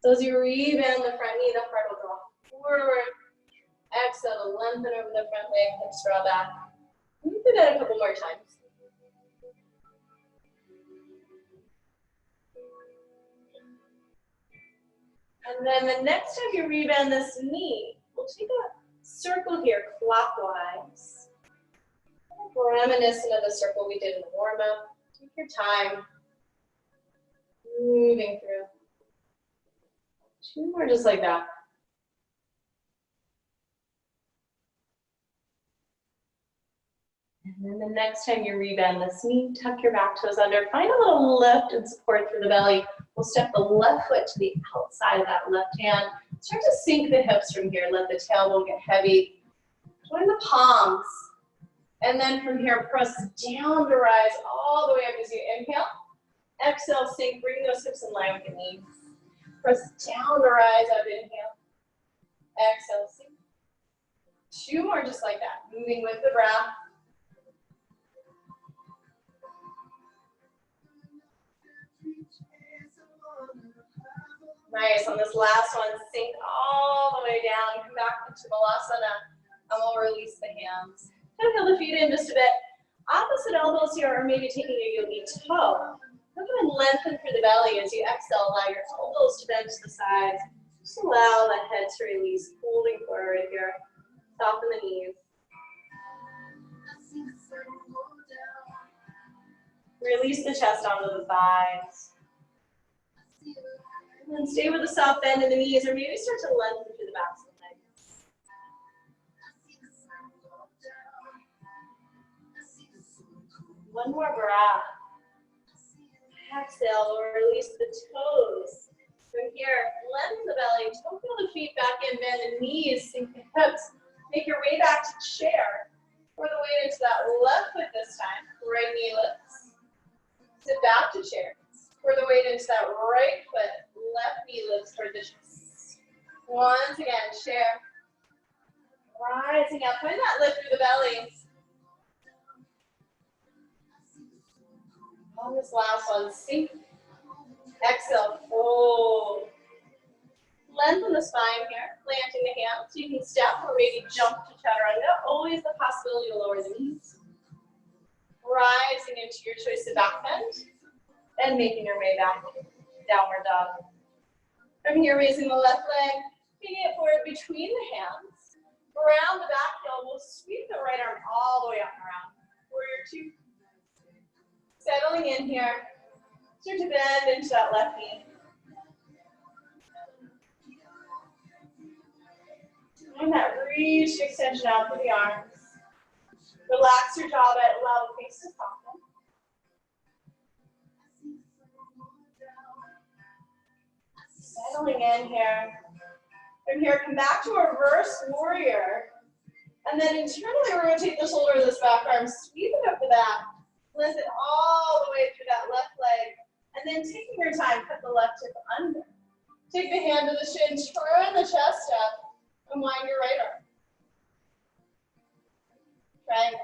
So as you re-bend the front knee, the heart will draw forward. Exhale to lengthen over the front leg, hips draw back. We can do that a couple more times. And then the next time you rebend this knee, we'll take a circle here clockwise. Reminiscent of the circle we did in the warm-up. Take your time. Moving through. Two more just like that. And then the next time you rebend this knee, tuck your back toes under. Find a little lift and support through the belly. We'll step the left foot to the outside of that left hand. Start to sink the hips from here. Let the tailbone get heavy. Join the palms. And then from here, press down to rise all the way up as you inhale. Exhale, sink. Bring those hips in line with the knees. Press down to rise up, inhale. Exhale, sink. Two more just like that. Moving with the breath. Nice, on this last one, sink all the way down, come back into Malasana, and we'll release the hands. Kind of feel the feet in just a bit. Opposite elbows here, or maybe taking a yogi toe. Go ahead and lengthen through the belly as you exhale, allow your elbows to bend to the sides. Just allow the head to release, holding forward here. Soften the knees. Release the chest onto the thighs. And then stay with a soft bend in the knees, or maybe start to lengthen through the backs of the legs. One more breath. Exhale, release the toes. From here, lengthen the belly, toe the feet back in, bend the knees, sink the hips. Make your way back to chair. Pour the weight into that left foot this time. Right knee lifts. Sit back to chair. Pour the weight into that right foot. Left knee lifts toward the chest. Once again, chair. Rising up. Find that lift through the belly. On this last one, sink. Exhale, fold. Lengthen the spine here, planting the hands. You can step or maybe jump to chaturanga. Always the possibility to lower the knees. Rising into your choice of back bend. And making your way back, downward dog. From here, raising the left leg, taking it forward between the hands. Around the back heel, we'll sweep the right arm all the way up and around. Warrior two. Settling in here. Start to bend into that left knee. And that reach extension out through the arms. Relax your jaw, but allow the face to soften. Settling in here. From here, come back to a reverse warrior. And then internally, we're going to take the shoulder of this back arm, sweep it up the back, lift it all the way through that left leg, and then taking your time, cut the left hip under. Take the hand to the shin, turn the chest up, and wind your right arm. Triangle.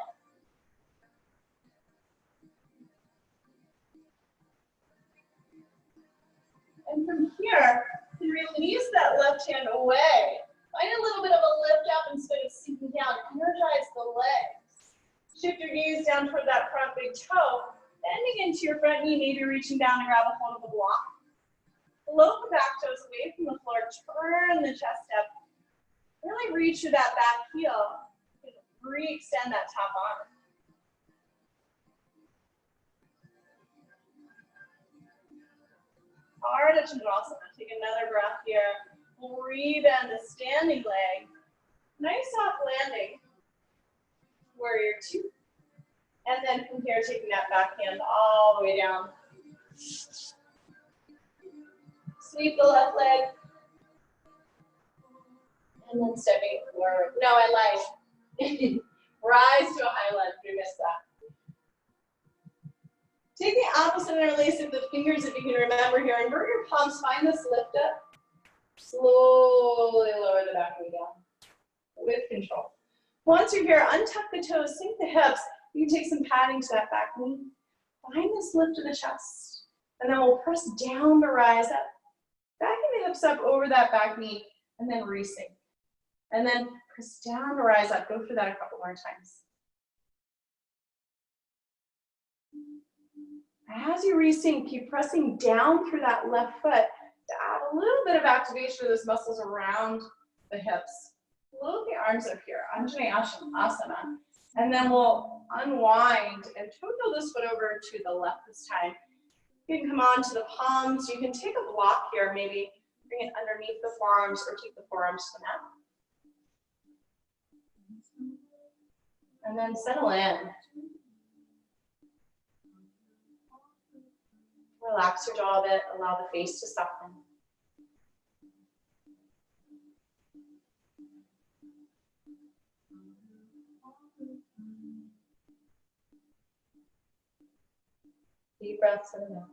And from here, you release that left hand away. Find a little bit of a lift up instead of sinking down. Energize the legs. Shift your gaze down toward that front big toe. Bending into your front knee, maybe reaching down to grab a hold of the block. Float the back toes away from the floor. Turn the chest up. Really reach through that back heel. Re-extend that top arm. Ardha Chandrasana. Take another breath here. Rebend the standing leg. Nice soft landing. Warrior two. And then from here, taking that back hand all the way down. Sweep the left leg. And then stepping forward. No, I lied. Rise to a high lunge. We missed that. Take the opposite interlace of the fingers if you can remember here. Invert your palms. Find this lift up. Slowly lower the back knee down with control. Once you're here, untuck the toes, sink the hips. You can take some padding to that back knee. Find this lift of the chest. And then we'll press down to rise up. Backing the hips up over that back knee, and then re-sink. And then press down to rise up. Go through that a couple more times. As you re-sink, keep pressing down through that left foot to add a little bit of activation of those muscles around the hips. Float the arms up here, Anjaneyasana. And then we'll unwind and toe this foot over to the left this time. You can come on to the palms. You can take a block here, maybe bring it underneath the forearms or take the forearms to the mat. And then settle in. Relax your jaw a bit, allow the face to soften. Deep breaths in and out.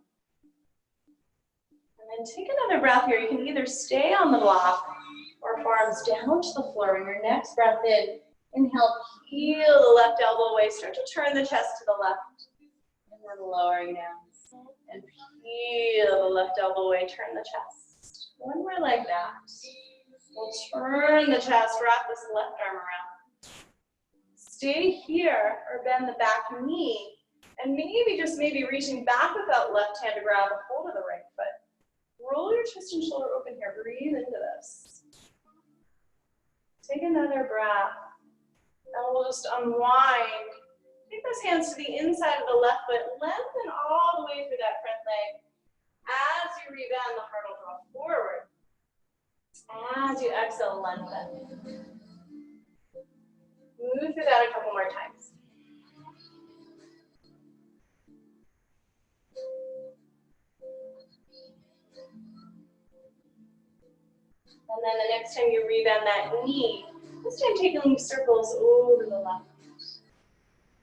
And then take another breath here. You can either stay on the block or forearms down to the floor. On your next breath in, inhale, peel the left elbow away. Start to turn the chest to the left. And then lowering down. And peel the left elbow away, turn the chest. One more like that. We'll turn the chest, wrap this left arm around. Stay here or bend the back knee. And maybe reaching back with that left hand to grab a hold of the right foot. Roll your chest and shoulder open here. Breathe into this. Take another breath. And we'll just unwind. Take those hands to the inside of the left foot. Lengthen all the way through that front leg. As you rebend, the heart will draw forward. As you exhale, lengthen. Move through that a couple more times. And then the next time you rebend that knee, this time taking circles over the left.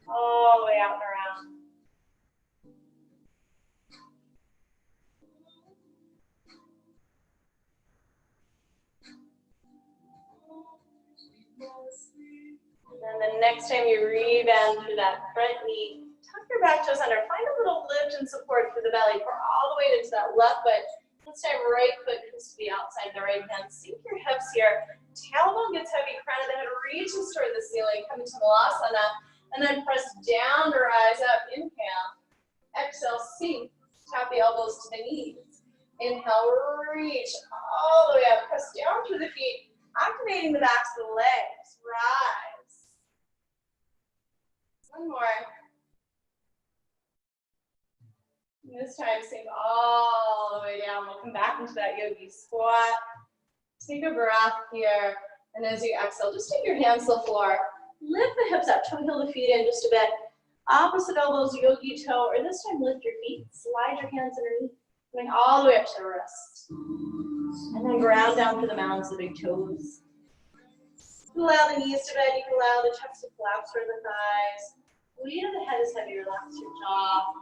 All the way out and around. And then the next time you rebend through that front knee, tuck your back toes under. Find a little lift and support through the belly. Pour all the way into that left foot. This time right foot comes to the outside of the right hand. Sink your hips here. Tailbone gets heavy. Crown of the head reaches toward the ceiling. Come into Malasana. And then press down to rise up. Inhale. Exhale, sink. Tap the elbows to the knees. Inhale, reach all the way up. Press down through the feet. Activating the backs of the legs. Rise. One more. And this time, sink all the way down. We'll come back into that yogi squat. Take a breath here. And as you exhale, just take your hands to the floor. Lift the hips up, toe heel the feet in just a bit. Opposite elbows, yogi toe, or this time lift your feet. Slide your hands underneath, going all the way up to the wrists. And then ground down through the mounds of the big toes. Allow the knees to bend. You can allow the chest to collapse through the thighs. Weight of the head is heavy. Relax your jaw.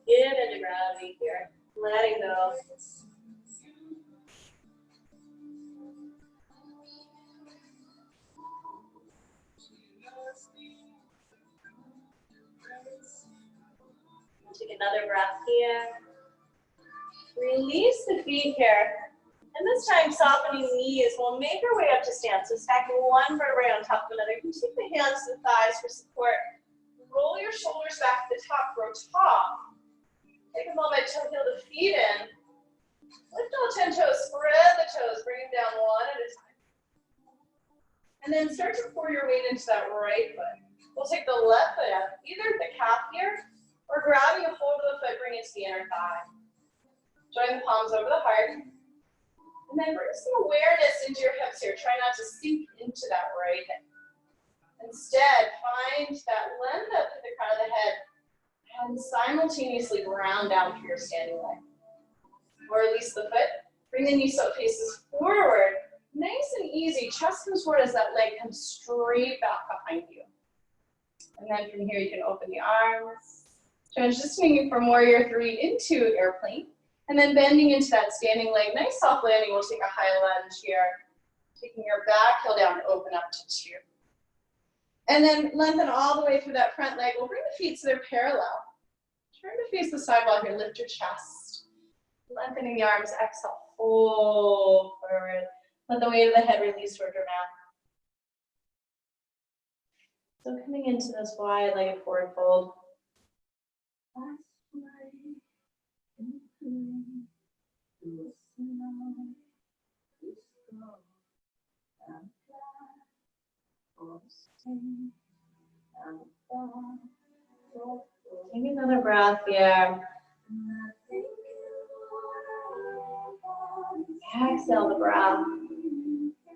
Give into gravity here. Letting go. Take another breath here. Release the feet here. And this time, softening the knees. We'll make our way up to stand. So stacking one vertebrae on top of another. You can take the hands to the thighs for support. Roll your shoulders back to the top. Grow tall. Take a moment to heel the feet in. Lift all 10 toes. Spread the toes. Bring them down one at a time. And then start to pour your weight into that right foot. We'll take the left foot out, either the calf here, or grabbing a hold of the foot, bring it to the inner thigh. Join the palms over the heart. And then bring some awareness into your hips here. Try not to sink into that right hip. Instead, find that length up to the crown of the head and simultaneously ground down through your standing leg. Or release the foot. Bring the knee so it faces forward. Nice and easy. Chest comes forward as that leg comes straight back behind you. And then from here, you can open the arms. Transitioning from warrior 3 into airplane. And then bending into that standing leg. Nice soft landing. We'll take a high lunge here. Taking your back heel down, open up to 2. And then lengthen all the way through that front leg. We'll bring the feet so they're parallel. Turn to face the sidewall here. Lift your chest. Lengthening the arms. Exhale. Fold forward. Let the weight of the head release toward your mat. So coming into this wide-legged forward fold. Take another breath here. Exhale the breath.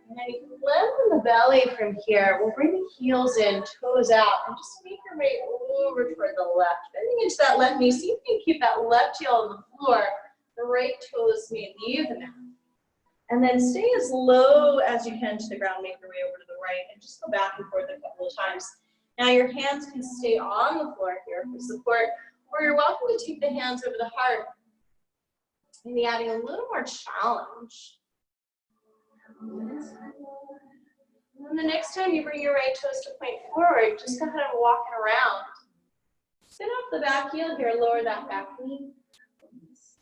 And then you can lengthen the belly from here. We'll bring the heels in, toes out, and just make your way over toward the left. Bending into that left knee. See if you can keep that left heel on the floor. The right toes may leave the mat. And then stay as low as you can to the ground. Make your way over to the right and just go back and forth a couple of times. Now your hands can stay on the floor here for support, or you're welcome to take the hands over the heart. Maybe adding a little more challenge. And the next time you bring your right toes to point forward, just go ahead and walk it around. Sit up the back heel here, lower that back knee.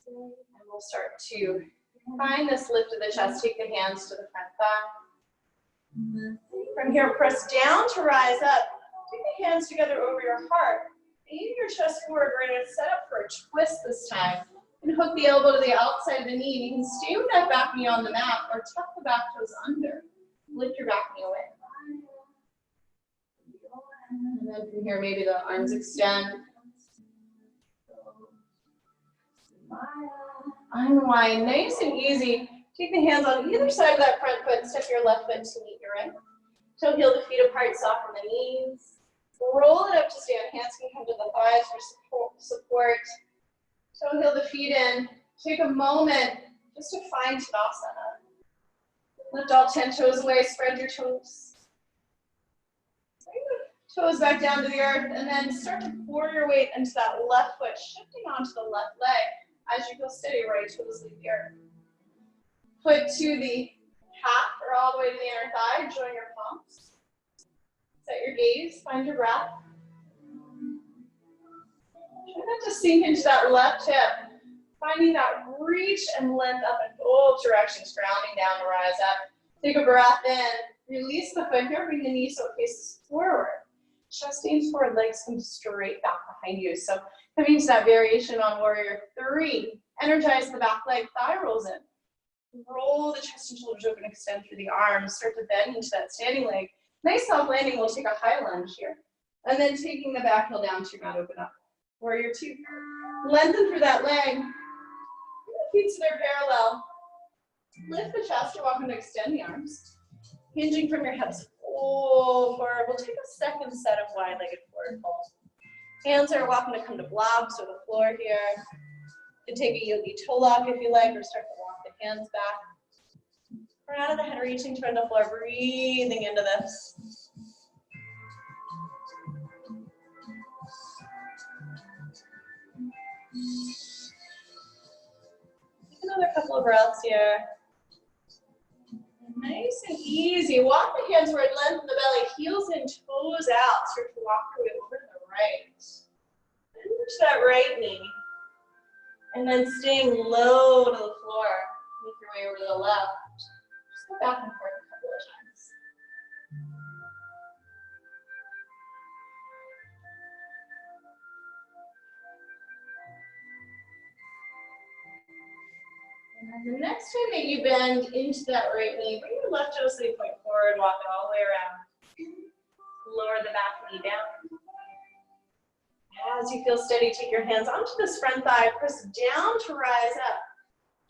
And we'll start to find this lift of the chest. Take the hands to the front thigh. From here, press down to rise up. Take the hands together over your heart. Aim your chest forward. We're going to set up for a twist this time. And hook the elbow to the outside of the knee. You can stay with that back knee on the mat or tuck the back toes under. Lift your back knee away. And then from here, maybe the arms extend. Unwind, nice and easy. Take the hands on either side of that front foot. Step your left foot to meet your right. Toe heel the feet apart, soften the knees. Roll it up to stand. Hands can come to the thighs for support. So heel the feet in. Take a moment just to find Tadasana. Lift all 10 toes away, spread your toes. Bring the toes back down to the earth, and then start to pour your weight into that left foot, shifting onto the left leg. As you go steady, right toes leave the earth. Foot to the calf or all the way to the inner thigh. Join your palms. Set your gaze, find your breath. Try not to sink into that left hip. Finding that reach and length up in both directions, grounding down to rise up. Take a breath in. Release the foot here. Bring the knee so it faces forward. Chest aims forward, legs come straight back behind you. So coming to that variation on warrior 3. Energize the back leg, thigh rolls in. Roll the chest and shoulders open, extend through the arms. Start to bend into that standing leg. Nice soft landing. We'll take a high lunge here. And then taking the back heel down to your mat, open up. Warrior 2. Lengthen through that leg. Feet so they're parallel. Lift the chest. You're welcome to extend the arms. Hinging from your hips forward. We'll take a second set of wide-legged forward folds. Hands are welcome to come to blocks or the floor here. You can take a yogi toe lock if you like, or start to walk the hands back. Crown of the head reaching toward the floor, breathing into this. Take another couple of breaths here. Nice and easy. Walk the hands forward, lengthen the belly, heels and toes out. Start to walk your way over to the right. Into that right knee. And then staying low to the floor. Make your way over to the left. Just go back and forth a couple of times. And the next time that you bend into that right knee, bring your left toe sleeve point forward, walk it all the way around. Lower the back knee down. As you feel steady, take your hands onto this front thigh, press down to rise up.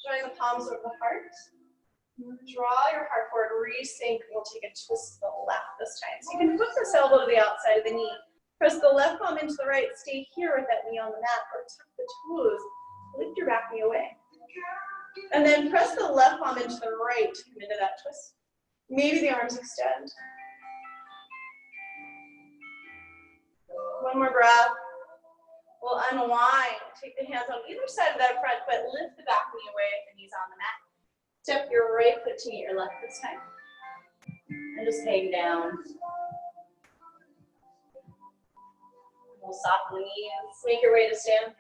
Drawing the palms over the heart. Draw your heart forward, re-sink, and we'll take a twist to the left this time. So you can hook this elbow to the outside of the knee. Press the left palm into the right, stay here with that knee on the mat, or tuck the toes, lift your back knee away. And then press the left palm into the right to come into that twist. Maybe the arms extend. One more breath. We'll unwind. Take the hands on either side of that front foot. Lift the back knee away if the knee's on the mat. Step your right foot to meet your left this time. And just hang down. We'll soften the knees. Make your way to stand.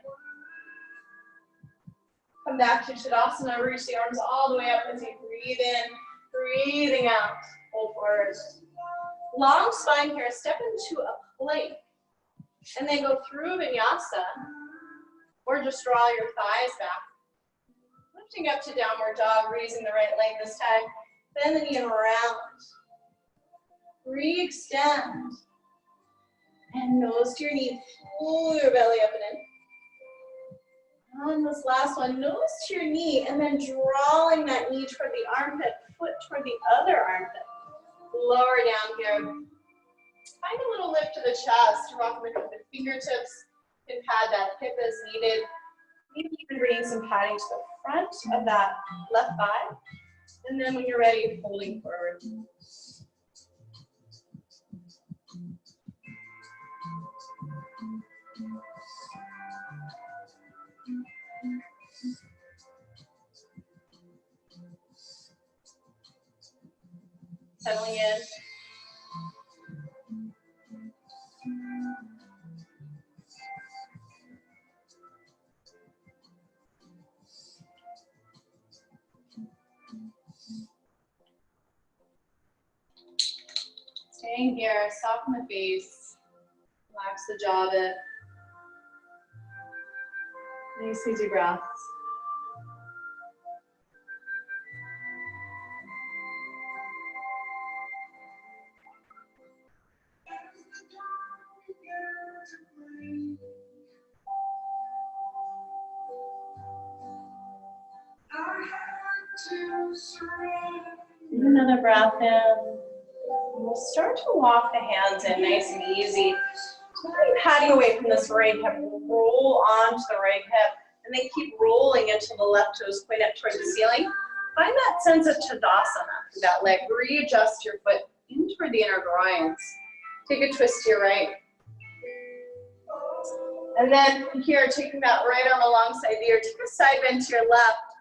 Come back to Tadasana. Reach the arms all the way up as you breathe in. Breathing out. Hold forward. Long spine here. Step into a plank. And then go through vinyasa, or just draw your thighs back. Lifting up to downward dog, raising the right leg this time. Bend the knee and round. Re-extend. And nose to your knee, pull your belly up and in. On this last one, nose to your knee, and then drawing that knee toward the armpit, foot toward the other armpit. Lower down here. Find a little lift to the chest. You're welcome to the fingertips. You can pad that hip as needed. Maybe even bringing some padding to the front of that left thigh. And then when you're ready, folding forward. Settling in. Staying here, soften the face, relax the jaw a bit. Nice easy breaths. And another breath in. We'll start to walk the hands in nice and easy. So patting away from this right hip, roll onto the right hip, and then keep rolling until the left toes point up towards the ceiling. Find that sense of Tadasana through that leg. Readjust your foot in toward the inner groins. Take a twist to your right. And then here, taking that right arm alongside the ear, take a side bend to your left,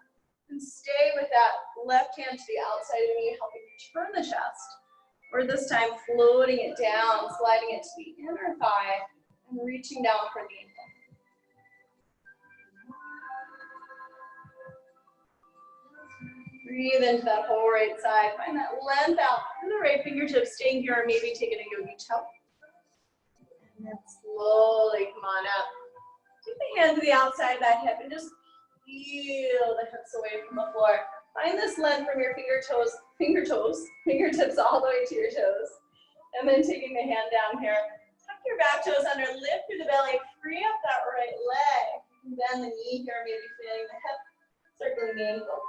and stay with that left hand to the outside of the knee, helping you turn the chest. Or this time, floating it down, sliding it to the inner thigh, and reaching down for the ankle. Breathe into that whole right side. Find that length out through the right fingertips, staying here, or maybe taking a yogi toe. And then slowly come on up. Take the hand to the outside of that hip and just feel the hips away from the floor. Find this length from your fingertips all the way to your toes. And then taking the hand down here. Tuck your back toes under, lift through the belly, free up that right leg. Bend the knee here, maybe feeling the hip, circling the ankle.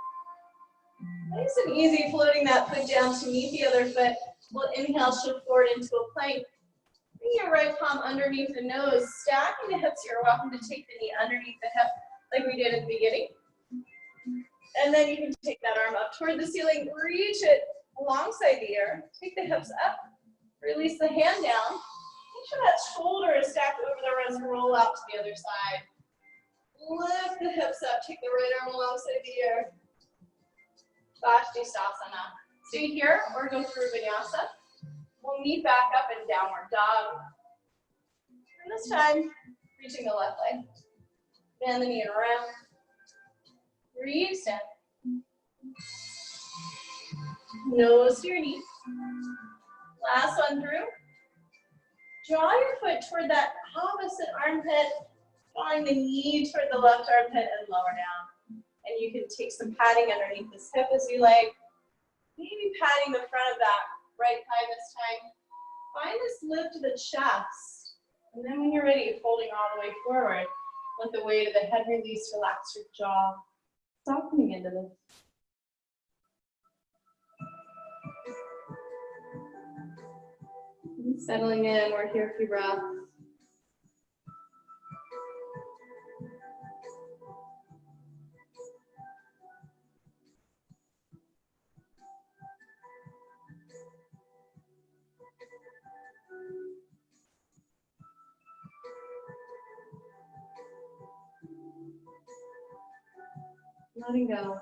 Nice and easy, floating that foot down to meet the other foot. We'll inhale, shift forward into a plank. Bring your right palm underneath the nose, stacking the hips. You're welcome to take the knee underneath the hip like we did at the beginning. And then you can take that arm up toward the ceiling, reach it alongside the ear, take the hips up, release the hand down. Make sure that shoulder is stacked over the wrist, roll out to the other side. Lift the hips up, take the right arm alongside the ear. Sasana. Stay here or go through vinyasa. We'll meet back up in downward dog. And this time, reaching the left leg. Bend the knee and around. Re-extend. Nose to your knee. Last one through. Draw your foot toward that opposite armpit, drawing the knee toward the left armpit and lower down. And you can take some padding underneath this hip as you like. Maybe padding the front of that right thigh this time. Find this lift to the chest. And then when you're ready, folding all the way forward. Let the weight of the head release, relax your jaw. Softening into this. And settling in, we're here for your breath. Letting go.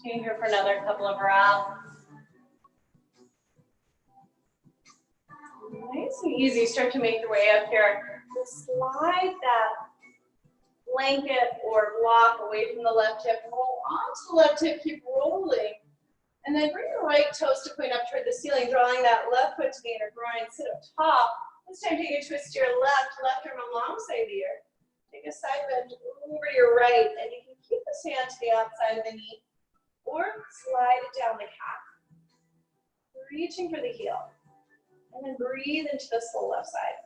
Stay here for another couple of rounds. Nice and easy. Start to make your way up here. Slide that blanket or block away from the left hip. Roll onto the left hip. Keep rolling. And then bring your right toes to point up toward the ceiling, drawing that left foot to the inner groin. Sit up top. This time take a twist to your left arm alongside the ear. Take a side bend over to your right, and you can keep this hand to the outside of the knee, or slide it down the calf. Reaching for the heel. And then breathe into this whole left side.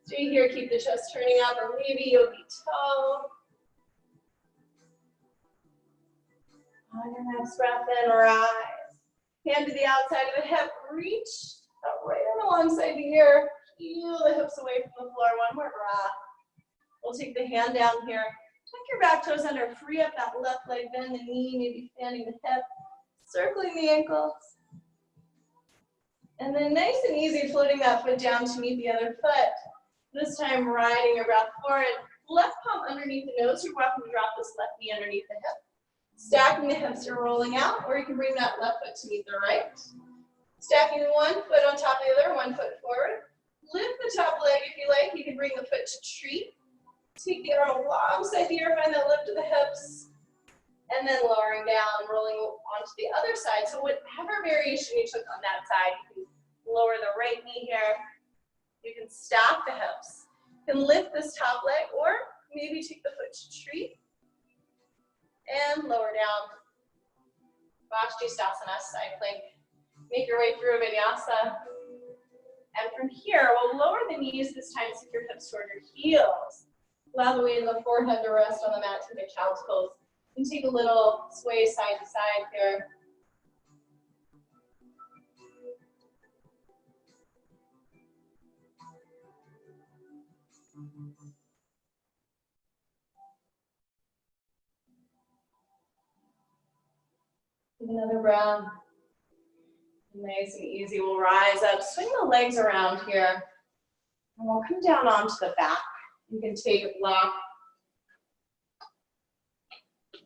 Stay here, keep the chest turning up, or maybe yogi toe. On your next breath in, rise. Hand to the outside of the hip, reach that right arm alongside the ear. Heel the hips away from the floor, one more breath. We'll take the hand down here. Tuck your back toes under, free up that left leg, bend the knee, maybe fanning the hip, circling the ankles. And then nice and easy, floating that foot down to meet the other foot. This time, riding your breath forward. Left palm underneath the nose. You're welcome to drop this left knee underneath the hip. Stacking the hips, you're rolling out, or you can bring that left foot to meet the right. Stacking one foot on top of the other, one foot forward. Lift the top leg if you like. You can bring the foot to tree. Take the arm alongside the ear, find that lift to the hips. And then lowering down, rolling onto the other side. So whatever variation you took on that side, you can lower the right knee here. You can stack the hips. You can lift this top leg, or maybe take the foot to tree. And lower down. Sasana, side plank. Make your way through a vinyasa. And from here, we'll lower the knees this time, sink your hips toward your heels. Allow the weight of the forehead to rest on the mat to make child's pose. And take a little sway side to side here. Another breath. Nice and easy. We'll rise up, swing the legs around here, and we'll come down onto the back. You can take a block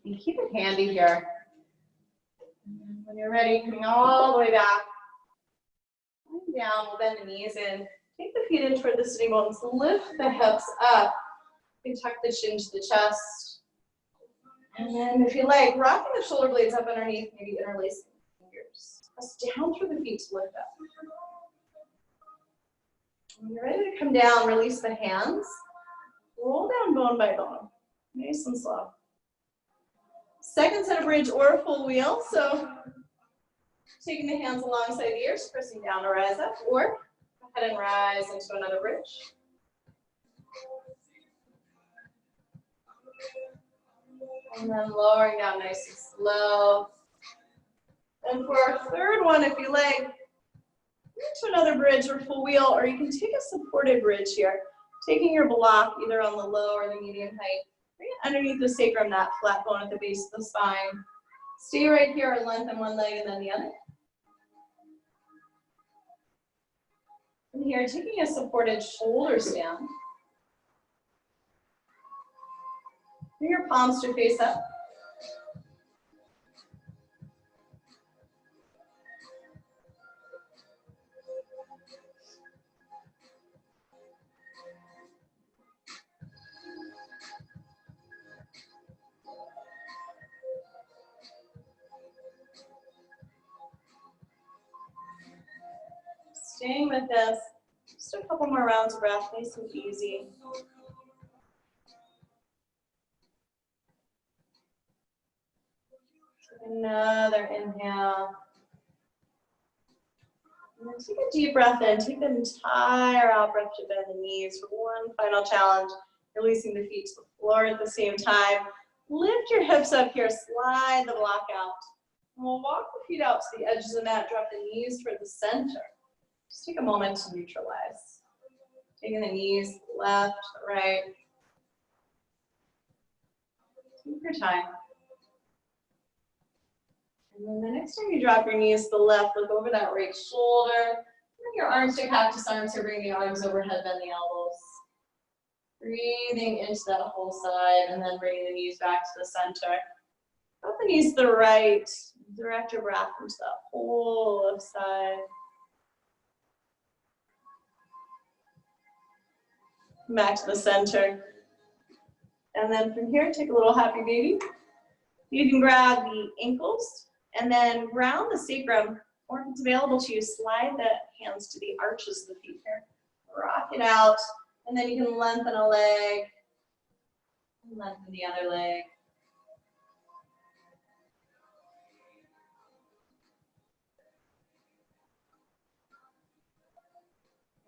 and keep it handy here. And when you're ready, coming all the way back, lying down, we'll bend the knees in, take the feet in toward the sitting bones, lift the hips up, you can tuck the chin to the chest. And then if you like, rocking the shoulder blades up underneath, maybe interlacing the fingers. Press down through the feet to lift up. When you're ready to come down, release the hands. Roll down bone by bone, nice and slow. Second set of bridge or full wheel. So taking the hands alongside the ears, pressing down to rise up, or go ahead and rise into another bridge. And then lowering down nice and slow. And for our third one, if you like, into another bridge or full wheel, or you can take a supported bridge here, taking your block either on the low or the medium height, bring it underneath the sacrum, that flat bone at the base of the spine. Stay right here or lengthen one leg and then the other. And here, taking a supported shoulder stand. Bring your palms to face up. Staying with this, just a couple more rounds of breath, nice and easy. Take another inhale. And then take a deep breath in. Take the entire out breath to bend the knees for one final challenge. Releasing the feet to the floor at the same time. Lift your hips up here, slide the block out. And we'll walk the feet out to the edges of the mat, drop the knees toward the center. Just take a moment to neutralize. Taking the knees left, right. Take your time. And then the next time you drop your knees to the left, look over that right shoulder. Bring your arms to cactus arms here, bring the arms overhead, bend the elbows. Breathing into that whole side, and then bringing the knees back to the center. Drop the knees to the right. Direct your breath into that whole left side. Back to the center. And then from here, take a little happy baby. You can grab the ankles and then round the sacrum, or if it's available to you, slide the hands to the arches of the feet here. Rock it out, and then you can lengthen a leg, and lengthen the other leg.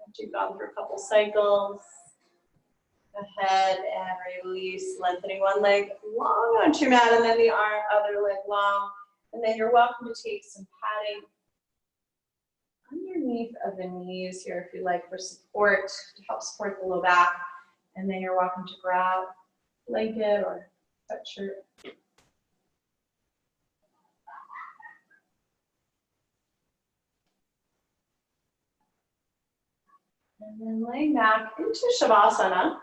After you've gone through a couple cycles, go ahead and release, lengthening one leg long onto your mat, and then the other leg long. And then you're welcome to take some padding underneath of the knees here if you like for support, to help support the low back. And then you're welcome to grab a blanket or sweatshirt. And then laying back into Shavasana.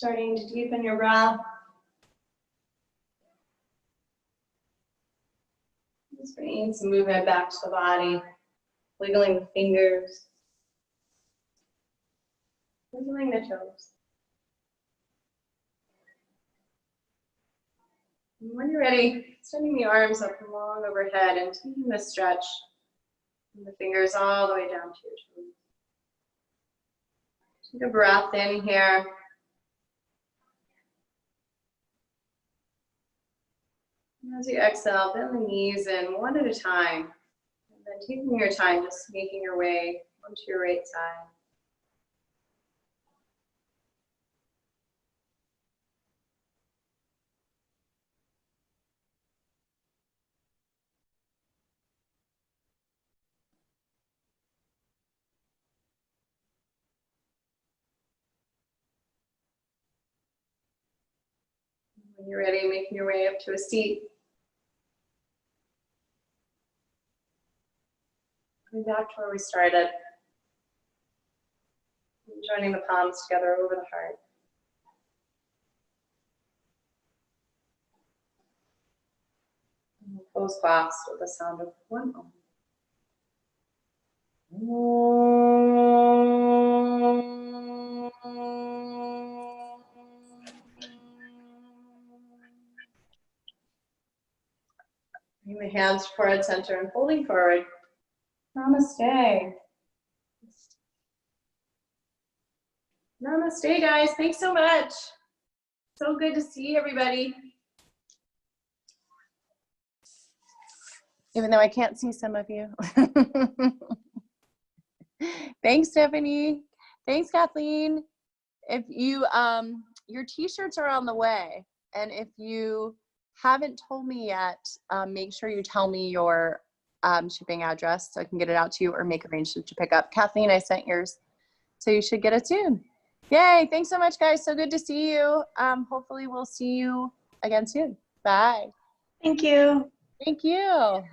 Starting to deepen your breath. Just bringing some movement back to the body. Wiggling the fingers. Wiggling the toes. And when you're ready, extending the arms up long overhead and taking the stretch. And the fingers all the way down to your toes. Take a breath in here. And as you exhale, bend the knees in one at a time. And then taking your time, just making your way onto your right side. When you're ready, making your way up to a seat. Coming back to where we started. And joining the palms together over the heart. And we'll close class with the sound of one Om. Bring the hands toward center and folding forward. Namaste. Namaste, guys. Thanks so much. So good to see everybody. Even though I can't see some of you. Thanks, Stephanie. Thanks, Kathleen. If you, your t-shirts are on the way. And if you haven't told me yet, make sure you tell me your shipping address so I can get it out to you or make arrangements to pick up. Kathleen, I sent yours, so you should get it soon. Yay, thanks so much, guys. So good to see you. Hopefully we'll see you again soon. Bye. Thank you. Thank you.